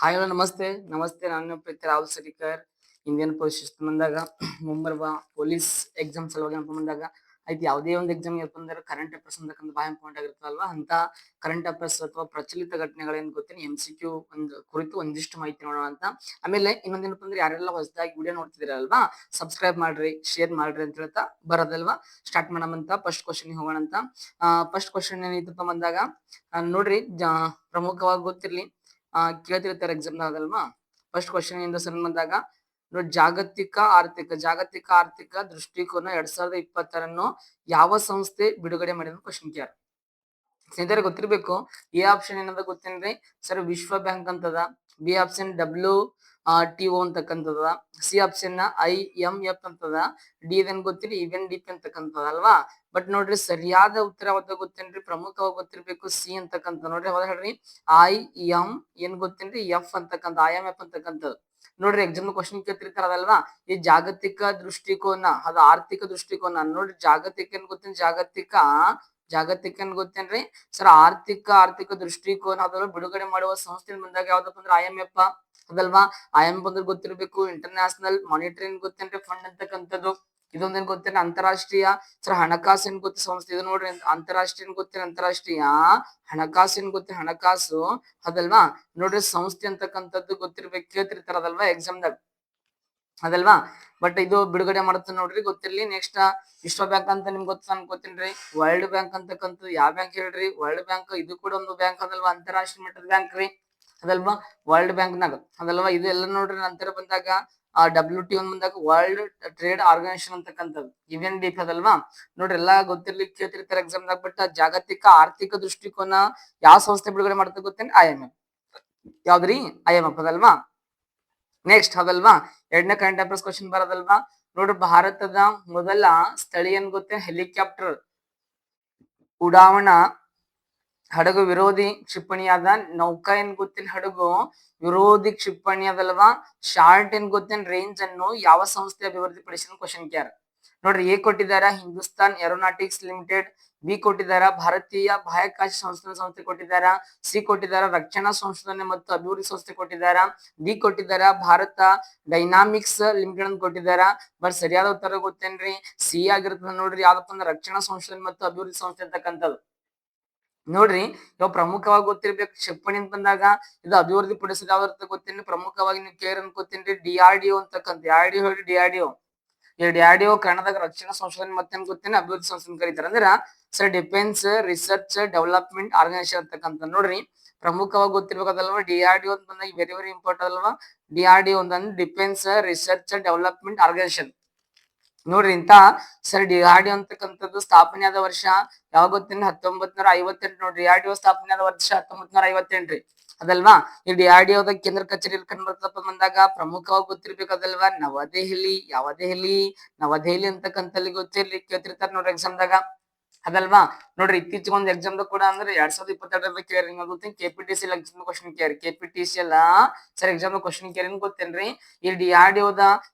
Hi hello ನಮಸ್ತೆ ನಮಸ್ತೆ ನಾನು ಪ್ರೀತಿ ರಾಹುಲ್ ಸರಿಕರ್ ಇಂಡಿಯನ್ ಪೊಲೀಸ್ ಬಂದಾಗ ಮುಂಬರುವ ಪೊಲೀಸ್ ಎಕ್ಸಾಮ್ ಸಲುವಾಗಿ ಅಂತ ಬಂದಾಗ ಆಯ್ತು ಯಾವುದೇ ಒಂದು ಎಕ್ಸಾಮ್ ಯಾಕಂದ್ರೆ ಕರೆಂಟ್ ಅಫೇರ್ಸ್ ಅಂತಕ್ಕಂಥ ಬಹಳ ಇಂಪಾರ್ಟೆಂಟ್ ಆಗಿರುತ್ತಲ್ವಾ ಅಂತ ಕರೆಂಟ್ ಅಫೇರ್ಸ್ ಅಥವಾ ಪ್ರಚಲಿತ ಘಟನೆಗಳೇನು ಗೊತ್ತೇನೆ MCQ ಒಂದು ಕುರಿತು ಒಂದಿಷ್ಟು ಮಾಹಿತಿ ನೋಡೋಣ ಅಂತ. ಆಮೇಲೆ ಇನ್ನೊಂದೇನಪ್ಪ ಅಂದ್ರೆ ಯಾರೆಲ್ಲ ಹೊಸದಾಗಿ ವಿಡಿಯೋ ನೋಡ್ತಿದ್ದೀರಲ್ವಾ ಸಬ್ಸ್ಕ್ರೈಬ್ ಮಾಡ್ರಿ ಶೇರ್ ಮಾಡ್ರಿ ಅಂತ ಹೇಳ್ತಾ ಬರೋದಲ್ವಾ ಸ್ಟಾರ್ಟ್ ಮಾಡೋಣಂತ. ಫಸ್ಟ್ ಕ್ವಶನ್ ಹೋಗೋಣ ಅಂತ. ಫಸ್ಟ್ ಕ್ವಶನ್ ಏನೈತಪ್ಪ ಬಂದಾಗ ನೋಡ್ರಿ ಪ್ರಮುಖವಾಗಿ ಗೊತ್ತಿರ್ಲಿ ಕೇಳ್ತಿರ್ತಾರೆ ಎಕ್ಸಾಮ್ ಆಗಲ್ವಾ. ಫಸ್ಟ್ ಕ್ವಶನ್ ಇಂದ ಸಣ್ಣ ಬಂದಾಗ ನೋಡಿ, ಜಾಗತಿಕ ಆರ್ಥಿಕ ದೃಷ್ಟಿಕೋನ 2020 ಯಾವ ಸಂಸ್ಥೆ ಬಿಡುಗಡೆ ಮಾಡಿದ ಕ್ವಶನ್ ಕೇರ್ ಸ್ನೇಹಿತರೆ ಗೊತ್ತಿರ್ಬೇಕು. ಎ ಆಪ್ಷನ್ ಏನಂತ ಗೊತ್ತೇನ್ರಿ ಸರ್, ವಿಶ್ವ ಬ್ಯಾಂಕ್ ಅಂತದ. ಬಿ ಆಪ್ಷನ್ WTO ಅಂತಕ್ಕಂಥದ. ಸಿ ಆಪ್ಷನ್ IMF ಅಂತದ. ಡಿ ಏನ್ ಗೊತ್ತಿರಿ UNDP ಅಂತಕ್ಕಂಥದ ಅಲ್ವಾ. ಬಟ್ ನೋಡ್ರಿ ಸರಿಯಾದ ಉತ್ತರ ಯಾವ್ದು ಗೊತ್ತೇನ್ರಿ, ಪ್ರಮುಖವಾಗಿ ಗೊತ್ತಿರ್ಬೇಕು ಸಿ ಅಂತಕ್ಕಂಥ. ನೋಡ್ರಿ ಯಾವ್ದು ಹೇಳ್ರಿ, ಏನ್ ಗೊತ್ತೇನ್ರಿ ಎಫ್ ಅಂತಕ್ಕಂಥ IMF ಅಂತಕ್ಕಂಥದ್ದು. ನೋಡ್ರಿ ಎಕ್ಸಾಮ್ ಕ್ವಶನ್ ಕೇಳ್ತಿರ್ತಾರ ಅದಲ್ವಾ, ಈ ಜಾಗತಿಕ ದೃಷ್ಟಿಕೋನ ಅದು ಆರ್ಥಿಕ ದೃಷ್ಟಿಕೋನ. ನೋಡ್ರಿ ಜಾಗತಿಕ ಏನ್ ಗೊತ್ತೇನ್, ಜಾಗತಿಕ ಏನ್ ಗೊತ್ತೇನ್ರಿ ಸರ್, ಆರ್ಥಿಕ ದೃಷ್ಟಿಕೋನ ಅದನ್ನು ಬಿಡುಗಡೆ ಮಾಡುವ ಸಂಸ್ಥೆ ಬಂದಾಗ ಯಾವ್ದಪ್ಪ ಅಂದ್ರೆ IMF ಅದಲ್ವಾ. IMF ಅಂದ್ರೆ ಗೊತ್ತಿರ್ಬೇಕು ಇಂಟರ್ನ್ಯಾಷನಲ್ ಮಾನಿಟರಿಂಗ್ ಗೊತ್ತೇನ್ರಿ ಫಂಡ್ ಅಂತಕ್ಕಂಥದ್ದು. ಇದೊಂದೇನ್ ಗೊತ್ತೇನೆ ಅಂತಾರಾಷ್ಟ್ರೀಯ ಸರ್ ಹಣಕಾಸು ಏನ್ ಗೊತ್ತ ಸಂಸ್ಥೆ. ಇದು ನೋಡ್ರಿ ಅಂತಾರಾಷ್ಟ್ರೀಯ ಗೊತ್ತೇನೆ, ಅಂತಾರಾಷ್ಟ್ರೀಯ ಹಣಕಾಸು ಏನ್ ಗೊತ್ತೇನೆ ಹಣಕಾಸು ಅದಲ್ವಾ. ನೋಡ್ರಿ ಸಂಸ್ಥೆ ಅಂತಕ್ಕಂಥದ್ದು ಗೊತ್ತಿರ್ಬೇಕು, ಕೇಳ್ತಿರ್ತಾರ ಅದಲ್ವಾ ಎಕ್ಸಾಮ್ದಾಗ ಅದಲ್ವಾ. ಬಟ್ ಇದು ಬಿಡುಗಡೆ ಮಾಡುತ್ತೆ ನೋಡ್ರಿ ಗೊತ್ತಿರ್ಲಿ. ನೆಕ್ಸ್ಟ್ ವಿಶ್ವ ಬ್ಯಾಂಕ್ ಅಂತ ನಿಮ್ಗೆ ಗೊತ್ತೇನ್ರಿ. ವರ್ಲ್ಡ್ ಬ್ಯಾಂಕ್ ಅಂತಕ್ಕಂಥದ್ದು ಯಾವ ಬ್ಯಾಂಕ್ ಹೇಳ್ರಿ, ವರ್ಲ್ಡ್ ಬ್ಯಾಂಕ್ ಇದು ಕೂಡ ಒಂದು ಬ್ಯಾಂಕ್ ಅದಲ್ವಾ, ಅಂತಾರಾಷ್ಟ್ರೀಯ ಮಟ್ಟದ ಬ್ಯಾಂಕ್ ರೀ ಅದಲ್ವಾ. ವರ್ಲ್ಡ್ ಬ್ಯಾಂಕ್ ನಾಗ ಅದಲ್ವಾ. ಇದು ಎಲ್ಲ ನೋಡ್ರಿ ನಂತರ ಬಂದಾಗ WTO ಬಂದಾಗ ವರ್ಲ್ಡ್ ಟ್ರೇಡ್ ಆರ್ಗನೈಸೇಷನ್ ಅಂತಕ್ಕಂಥದ್ದು UNDP ಅದಲ್ವಾ. ನೋಡ್ರಿ ಎಲ್ಲಾ ಗೊತ್ತಿರ್ಲಿ ಕೇಳ್ತಿರ್ತಾರೆ ಎಕ್ಸಾಮ್ದಾಗ. ಬಟ್ ಜಾಗತಿಕ ಆರ್ಥಿಕ ದೃಷ್ಟಿಕೋನ ಯಾವ ಸಂಸ್ಥೆ ಬಿಡುಗಡೆ ಮಾಡುತ್ತೆ ಗೊತ್ತೇನೆ, IMF. ಯಾವ್ದ್ರಿ IMF ಅದಲ್ವಾ. ನೆಕ್ಸ್ಟ್ ಅದಲ್ವಾ ಎರಡನೇ ಕರೆಂಟ್ ಅಫೇರ್ಸ್ ಕ್ವಶನ್ ಬರೋದಲ್ವಾ. ನೋಡ್ರಿ ಭಾರತದ ಮೊದಲ ಸ್ಥಳೀಯ ಗೊತ್ತೇ ಹೆಲಿಕಾಪ್ಟರ್ ಉಡಾವಣಾ ಹಡಗು ವಿರೋಧಿ ಕ್ಷಿಪಣಿಯಾದ ನೌಕಾ ಏನ್ ಗೊತ್ತೇನ್ ಹಡಗು ವಿರೋಧಿ ಕ್ಷಿಪಣಿ ಅದಲ್ವಾ. ಶಾರ್ಟ್ ಏನ್ ಗೊತ್ತೇನ್ ರೇಂಜ್ ಅನ್ನು ಯಾವ ಸಂಸ್ಥೆ ಅಭಿವೃದ್ಧಿ ಪಡಿಸಿದ ಕ್ವಶನ್ ಕೇರ್. ನೋಡ್ರಿ ಎ ಕೊಟ್ಟಿದಾರ ಹಿಂದೂಸ್ತಾನ್ ಏರೋನಾಟಿಕ್ಸ್ ಲಿಮಿಟೆಡ್. ಬಿ ಕೊಟ್ಟಿದಾರ ಭಾರತೀಯ ಬಾಹ್ಯಾಕಾಶ ಸಂಸ್ಥೆ ಕೊಟ್ಟಿದಾರ. ಸಿ ಕೊಟ್ಟಿದಾರ ರಕ್ಷಣಾ ಸಂಶೋಧನೆ ಮತ್ತು ಅಭಿವೃದ್ಧಿ ಸಂಸ್ಥೆ ಕೊಟ್ಟಿದಾರ. ಡಿ ಕೊಟ್ಟಿದಾರ ಭಾರತ ಡೈನಾಮಿಕ್ಸ್ ಲಿಮಿಟೆಡ್ ಅಂತ ಕೊಟ್ಟಿದಾರ. ಬಟ್ ಸರಿಯಾದ ಉತ್ತರ ಗೊತ್ತೇನ್ರಿ ಸಿ ಆಗಿರ್ತದ. ನೋಡ್ರಿ ಯಾವ್ದಪ್ಪ ಅಂದ್ರೆ ರಕ್ಷಣಾ ಸಂಶೋಧನೆ ಮತ್ತು ಅಭಿವೃದ್ಧಿ ಸಂಸ್ಥೆ ಅಂತಕ್ಕಂಥದ್ದು. ನೋಡ್ರಿ ಇವಾಗ ಪ್ರಮುಖವಾಗಿ ಗೊತ್ತಿರ್ಬೇಕು ಕ್ಷಿಪಣಿ ಅಂತ ಬಂದಾಗ ಇದು ಅಭಿವೃದ್ಧಿ ಪಡಿಸೋದು ಯಾವ್ದು ಗೊತ್ತೇನ್ರಿ, ಪ್ರಮುಖವಾಗಿ ನೀವು ಕೇರ್ ಅಂತ ಗೊತ್ತೇನ್ರಿ DRDO ಅಂತಕ್ಕಂಥ. DRDO ಹೇಳಿ DRDO. ಈ DRDO ಕನ್ನಡದಾಗ ರಕ್ಷಣಾ ಸಂಶೋಧನೆ ಮತ್ತೆ ಗೊತ್ತೇನೆ ಅಭಿವೃದ್ಧಿ ಸಂಸ್ಥೆ ಕರೀತಾರೆ. ಅಂದ್ರ sir defence research development organisation ಅಂತಕ್ಕಂಥ. ನೋಡ್ರಿ ಪ್ರಮುಖವಾಗಿ ಗೊತ್ತಿರ್ಬೇಕದಲ್ವಾ DRDO ಅಂತ ಬಂದಾಗ ವೆರಿ ವೆರಿ ಇಂಪಾರ್ಟೆಂಟ್ ಅಲ್ವಾ. DRDO ಅಂತಂದ್ರೆ ಡಿಫೆನ್ಸ್ ರಿಸರ್ಚ್ ಡೆವಲಪ್ಮೆಂಟ್ ಆರ್ಗನೈಸೇಷನ್. ನೋಡ್ರಿ ಇಂತ ಸರ್ DRDO ಅಂತಕ್ಕಂಥದ್ದು ಸ್ಥಾಪನೆ ಆದ ವರ್ಷ ಯಾವಾಗ ಗೊತ್ತೇನೆ 1958. ನೋಡ್ರಿ DRDO ಸ್ಥಾಪನೆ ಆದ ವರ್ಷ 1958 ಅದಲ್ವಾ. ಈ DRDO ಕೇಂದ್ರ ಕಚೇರಿ ಕಂಡು ಬಂದಾಗ ಪ್ರಮುಖವಾಗಿ ಗೊತ್ತಿರ್ಬೇಕದಲ್ವಾ ನವದೆಹಲಿ ಅಂತಕ್ಕಂಥಲ್ಲಿ ಗೊತ್ತಿರ್ಲಿ ಕೇಳ್ತಿರ್ತಾರೆ ನೋಡ್ರಿ ಎಕ್ಸಾಮ್ದಾಗ ಅದಲ್ವಾ. ನೋಡ್ರಿ ಇತ್ತೀಚೆಗೆ ಒಂದು ಎಕ್ಸಾಮ್ ಕೂಡ ಅಂದ್ರೆ 2022 ಕೇರ್ ಗೊತ್ತೇನ್ KPTCL exam question care. KPTCL sir exam question care ಏನ್ ಗೊತ್ತೇನ್ರಿ, ಈ DRDO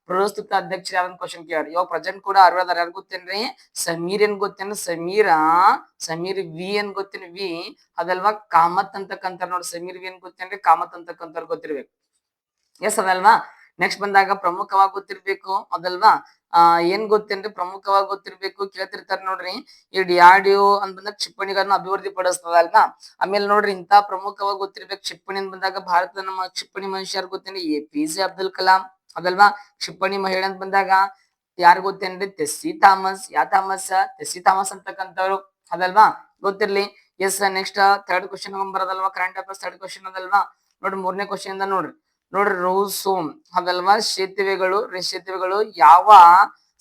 ಪ್ರಸ್ತುತ ಅಧ್ಯಕ್ಷ ಯಾರು ಕ್ವಶನ್ ಕೇರ್. ಇವಾಗ ಪ್ರೆಸೆಂಟ್ ಕೂಡ ಅರ್ವದಾರ ಯಾರು ಗೊತ್ತೇನ್ರಿ, ಸಮೀರ್ ಏನ್ ಗೊತ್ತೇನ ಸಮೀರ್ ವಿ ಏನ್ ಗೊತ್ತೇನೆ ವಿ ಅದಲ್ವಾ. ಕಾಮತ್ ಅಂತಕ್ಕಂಥ ನೋಡಿ ಸಮೀರ್ ವಿ ಏನ್ ಗೊತ್ತೇನ್ರಿ ಕಾಮತ್ ಅಂತಕ್ಕಂಥ ಗೊತ್ತಿರ್ಬೇಕು. ಎಸ್ ಅದಲ್ವಾ. ನೆಕ್ಸ್ಟ್ ಬಂದಾಗ ಪ್ರಮುಖವಾಗಿ ಗೊತ್ತಿರ್ಬೇಕು ಅದಲ್ವಾ. ಏನ್ ಗೊತ್ತೇನ್ರಿ ಪ್ರಮುಖವಾಗಿ ಗೊತ್ತಿರ್ಬೇಕು ಕೇಳ್ತಿರ್ತಾರ ನೋಡ್ರಿ. ಈ DRDO ಅಂತ ಬಂದಾಗ ಕ್ಷಿಪಣಿಗಳನ್ನ ಅಭಿವೃದ್ಧಿ ಪಡಿಸ್ತದಲ್ವಾ. ಆಮೇಲೆ ನೋಡ್ರಿ ಇಂತ ಪ್ರಮುಖವಾಗಿ ಗೊತ್ತಿರ್ಬೇಕು ಕ್ಷಿಪಣಿ ಅಂತ ಬಂದಾಗ ಭಾರತದ ನಮ್ಮ ಕ್ಷಿಪಣಿ ಮನುಷ್ಯರು ಗೊತ್ತೇನ್ರಿ APJ ಅಬ್ದುಲ್ ಕಲಾಂ ಅದಲ್ವಾ. ಕ್ಷಿಪಣಿ ಮಹಿಳೆ ಅಂತ ಬಂದಾಗ ಯಾರು ಗೊತ್ತೇನ್ರಿ ಟೆಸ್ಸಿ ಥಾಮಸ್. ಟೆಸ್ಸಿ ಥಾಮಸ್ ಅಂತಕ್ಕಂಥವ್ರು ಅದಲ್ವಾ ಗೊತ್ತಿರ್ಲಿ. ಎಸ್ ನೆಕ್ಸ್ಟ್ ಥರ್ಡ್ ಕ್ವಶನ್ ಬರೋದಲ್ವಾ ಕರೆಂಟ್ ಅಫೇರ್ಸ್ ಥರ್ಡ್ ಕ್ವಶನ್ ಅದಲ್ವಾ. ನೋಡ್ರಿ ಮೂರನೇ ಕ್ವಶನ್ ಇಂದ ನೋಡ್ರಿ ರೋಸೋಮ್ ಅದಲ್ವಾ. ಸೇತುವೆಗಳು ಯಾವ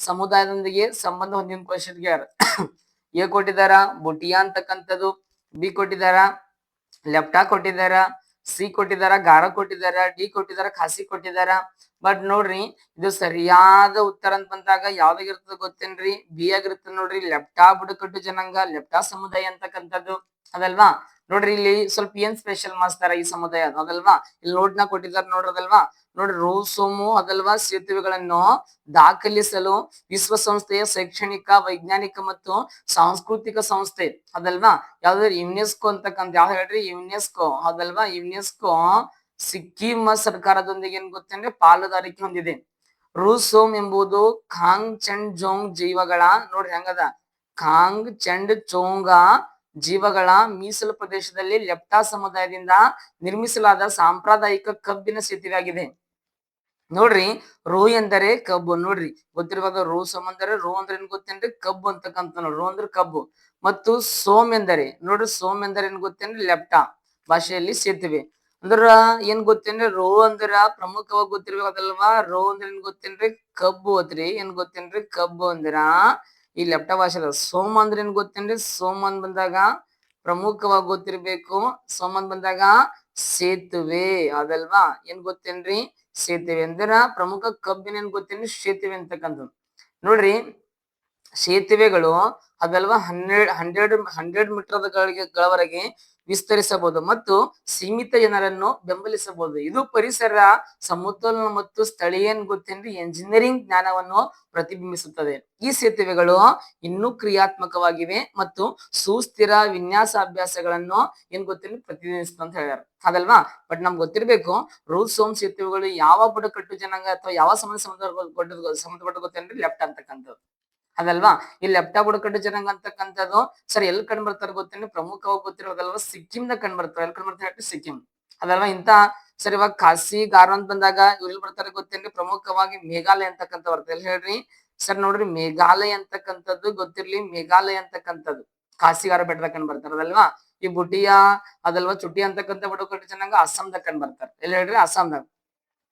ಸಮುದಾಯದೊಂದಿಗೆ ಸಂಬಂಧ ಹೊಂದಿನ ಕ್ವಶನ್ ಗ್ಯಾರ್. ಎ ಕೊಟ್ಟಿದಾರ ಬೊಟಿಯಾ ಅಂತಕ್ಕಂಥದ್ದು. ಬಿ ಕೊಟ್ಟಿದಾರ ಲೆಪ್ಟಾ ಕೊಟ್ಟಿದಾರ. ಸಿ ಕೊಟ್ಟಿದಾರ ಗಾರ ಕೊಟ್ಟಿದಾರ. ಡಿ ಕೊಟ್ಟಿದಾರ ಖಾಸಿ ಕೊಟ್ಟಿದಾರ. ಬಟ್ ನೋಡ್ರಿ ಇದು ಸರಿಯಾದ ಉತ್ತರ ಅಂತ ಬಂದಾಗ ಯಾವ್ದಾಗಿರ್ತದ ಗೊತ್ತೇನ್ರಿ, ಬಿ ಆಗಿರ್ತದ ನೋಡ್ರಿ ಲೆಪ್ಟಾ ಬುಡಕಟ್ಟು ಜನಾಂಗ ಲೆಪ್ಟಾ ಸಮುದಾಯ ಅಂತಕ್ಕಂಥದ್ದು ಅದಲ್ವಾ. ನೋಡ್ರಿ ಇಲ್ಲಿ ಸ್ವಲ್ಪ ಏನ್ ಸ್ಪೆಷಲ್ ಮಾಡ್ತಾರ ಈ ಸಮುದಾಯ ಅದಲ್ವಾ. ಇಲ್ಲಿ ನೋಡ್ನ ಕೊಟ್ಟಿದ್ದಾರೆ ನೋಡ್ರದಲ್ವಾ. ನೋಡ್ರಿ ರೋಸೋಮು ಅದಲ್ವಾ ಸೇತುವೆಗಳನ್ನು ದಾಖಲಿಸಲು ವಿಶ್ವಸಂಸ್ಥೆಯ ಶೈಕ್ಷಣಿಕ ವೈಜ್ಞಾನಿಕ ಮತ್ತು ಸಾಂಸ್ಕೃತಿಕ ಸಂಸ್ಥೆ ಅದಲ್ವಾ. ಯಾವ್ದು ಯುನೆಸ್ಕೋ ಅಂತಕ್ಕಂಥ. ಯಾವ್ದು ಹೇಳ್ರಿ ಯುನೆಸ್ಕೋ ಅದಲ್ವಾ. ಯುನೆಸ್ಕೋ ಸಿಕ್ಕಿಂ ಸರ್ಕಾರದೊಂದಿಗೆ ಏನ್ ಗೊತ್ತೇನ್ರಿ ಪಾಲುದಾರಿಕೆ ಹೊಂದಿದೆ. ರೂಸೋಮ್ ಎಂಬುದು ಖಾಂಗ್ ಚೆಂಡ್ ಜೋಂಗ್ ಜೀವಗಳ ನೋಡ್ರಿ ಹೆಂಗದ ಖಾಂಗ್ ಚೆಂಡ್ ಚೋಂಗ ಜೀವಗಳ ಮೀಸಲು ಪ್ರದೇಶದಲ್ಲಿ ಲೆಪ್ಟಾ ಸಮುದಾಯದಿಂದ ನಿರ್ಮಿಸಲಾದ ಸಾಂಪ್ರದಾಯಿಕ ಕಬ್ಬಿನ ಸೇತುವೆ ಆಗಿದೆ. ನೋಡ್ರಿ ರೋ ಎಂದರೆ ಕಬ್ಬು ನೋಡ್ರಿ ಗೊತ್ತಿರುವಾಗ ರೋ ಸೋಮ್ ಅಂದರೆ ರೋ ಅಂದ್ರೆ ಏನ್ ಗೊತ್ತೇನ್ರಿ ಕಬ್ಬು ಅಂತಕ್ಕಂತ ನೋಡ್ರಿ ರೋ ಅಂದ್ರೆ ಕಬ್ಬು ಮತ್ತು ಸೋಮ್ ಎಂದರೆ ನೋಡ್ರಿ ಸೋಮ್ ಎಂದರೆ ಏನ್ ಗೊತ್ತೇನ್ರಿ ಲೆಪ್ಟಾ ಭಾಷೆಯಲ್ಲಿ ಸೇತುವೆ ಅಂದ್ರ ಏನ್ ಗೊತ್ತೇನ್ರಿ ರೋ ಅಂದ್ರ ಪ್ರಮುಖವಾಗಿ ಗೊತ್ತಿರ್ಬೇಕಲ್ವಾ ರೋ ಅಂದ್ರೆ ಏನ್ ಗೊತ್ತೇನ್ರಿ ಕಬ್ಬು ಅತ್ರಿ ಏನ್ ಗೊತ್ತೇನ್ರಿ ಕಬ್ಬು ಅಂದ್ರ ಈ ಲೆಪ್ಟಾ ಭಾಷೆ ಸೋಮ್ ಅಂದ್ರೆ ಏನ್ ಗೊತ್ತೇನ್ರಿ ಸೋಮ್ ಅಂದ್ ಬಂದಾಗ ಪ್ರಮುಖವಾಗಿ ಗೊತ್ತಿರ್ಬೇಕು ಸೋಮ್ ಅಂದ್ ಬಂದಾಗ ಸೇತುವೆ ಅದಲ್ವಾ ಏನ್ ಗೊತ್ತೇನ್ರಿ ಸೇತುವೆ ಅಂದ್ರ ಪ್ರಮುಖ ಕಬ್ಬಿನ ಏನ್ ಗೊತ್ತೇನ್ರಿ ಸೇತುವೆ ಅಂತಕ್ಕಂಥದ್ದು ನೋಡ್ರಿ ಸೇತುವೆಗಳು ಅದಲ್ವಾ ಹಂಡ್ರೆಡ್ ಮೀಟರ್ಗಳವರೆಗೆ ವಿಸ್ತರಿಸಬಹುದು ಮತ್ತು ಸೀಮಿತ ಜನರನ್ನು ಬೆಂಬಲಿಸಬಹುದು. ಇದು ಪರಿಸರ ಸಮತೋಲನ ಮತ್ತು ಸ್ಥಳೀಯ ಗೊತ್ತೇನ್ರಿ ಎಂಜಿನಿಯರಿಂಗ್ ಜ್ಞಾನವನ್ನು ಪ್ರತಿಬಿಂಬಿಸುತ್ತದೆ. ಈ ಸೇತುವೆಗಳು ಇನ್ನೂ ಕ್ರಿಯಾತ್ಮಕವಾಗಿವೆ ಮತ್ತು ಸುಸ್ಥಿರ ವಿನ್ಯಾಸ ಅಭ್ಯಾಸಗಳನ್ನು ಏನ್ ಗೊತ್ತೇನ್ರಿ ಪ್ರತಿನಿಧಿಸುತ್ತೆ ಅಂತ ಹೇಳ್ಯಾರ ಅದಲ್ವಾ. ಬಟ್ ನಮ್ಗೆ ಗೊತ್ತಿರ್ಬೇಕು ರೂಲ್ಸ್ ಹೋಮ್ ಸೇತುವೆಗಳು ಯಾವ ಬುಡಕಟ್ಟು ಜನಾಂಗ ಅಥವಾ ಯಾವ ಸಂಬಂಧಪಟ್ಟ ಗೊತ್ತೇನ್ರಿ ಲೆಫ್ಟ್ ಅಂತಕ್ಕಂಥದ್ದು ಅದಲ್ವಾ. ಈ ಲೆಪ್ಟಾ ಬುಡಕಟ್ಟು ಜನಾಂಗ ಅಂತಕ್ಕಂಥದ್ದು ಸರ್ ಎಲ್ಲಿ ಕಂಡು ಬರ್ತಾರೆ ಗೊತ್ತೇನೆ ಪ್ರಮುಖವಾಗಿ ಗೊತ್ತಿರೋದಲ್ವಾ ಸಿಕ್ಕಿಂದಾಗ ಕಂಡು ಬರ್ತಾರೆ. ಎಲ್ಲಿ ಕಂಡು ಬರ್ತಾರೆ ಸಿಕ್ಕಿಂ ಅದಲ್ವಾ. ಇಂತ ಸರ್ ಇವಾಗ ಖಾಸಿ ಗಾರೋ ಅಂತ ಬಂದಾಗ ಇವ್ರು ಎಲ್ಲಿ ಬರ್ತಾರೆ ಗೊತ್ತೇನ್ರಿ ಪ್ರಮುಖವಾಗಿ ಮೇಘಾಲಯ ಅಂತಕ್ಕಂಥ ಬರ್ತದೆ. ಎಲ್ಲಿ ಹೇಳ್ರಿ ಸರ್ ನೋಡ್ರಿ ಮೇಘಾಲಯ ಅಂತಕ್ಕಂಥದ್ದು ಗೊತ್ತಿರ್ಲಿ ಮೇಘಾಲಯ ಅಂತಕ್ಕಂಥದ್ದು ಖಾಸಿಗಾರ ಬೆಟ್ಟದಾಗ ಕಂಡು ಬರ್ತಾರೆ ಅದಲ್ವಾ. ಈ ಬುಟಿಯಾ ಅದಲ್ವಾ ಚುಟಿ ಅಂತಕ್ಕಂಥ ಬುಡಕಟ್ಟು ಜನಾಂಗ ಅಸ್ಸಾಂದಾಗ ಕಂಡು ಬರ್ತಾರೆ. ಎಲ್ಲಿ ಹೇಳ್ರಿ ಅಸ್ಸಾಂದಾಗ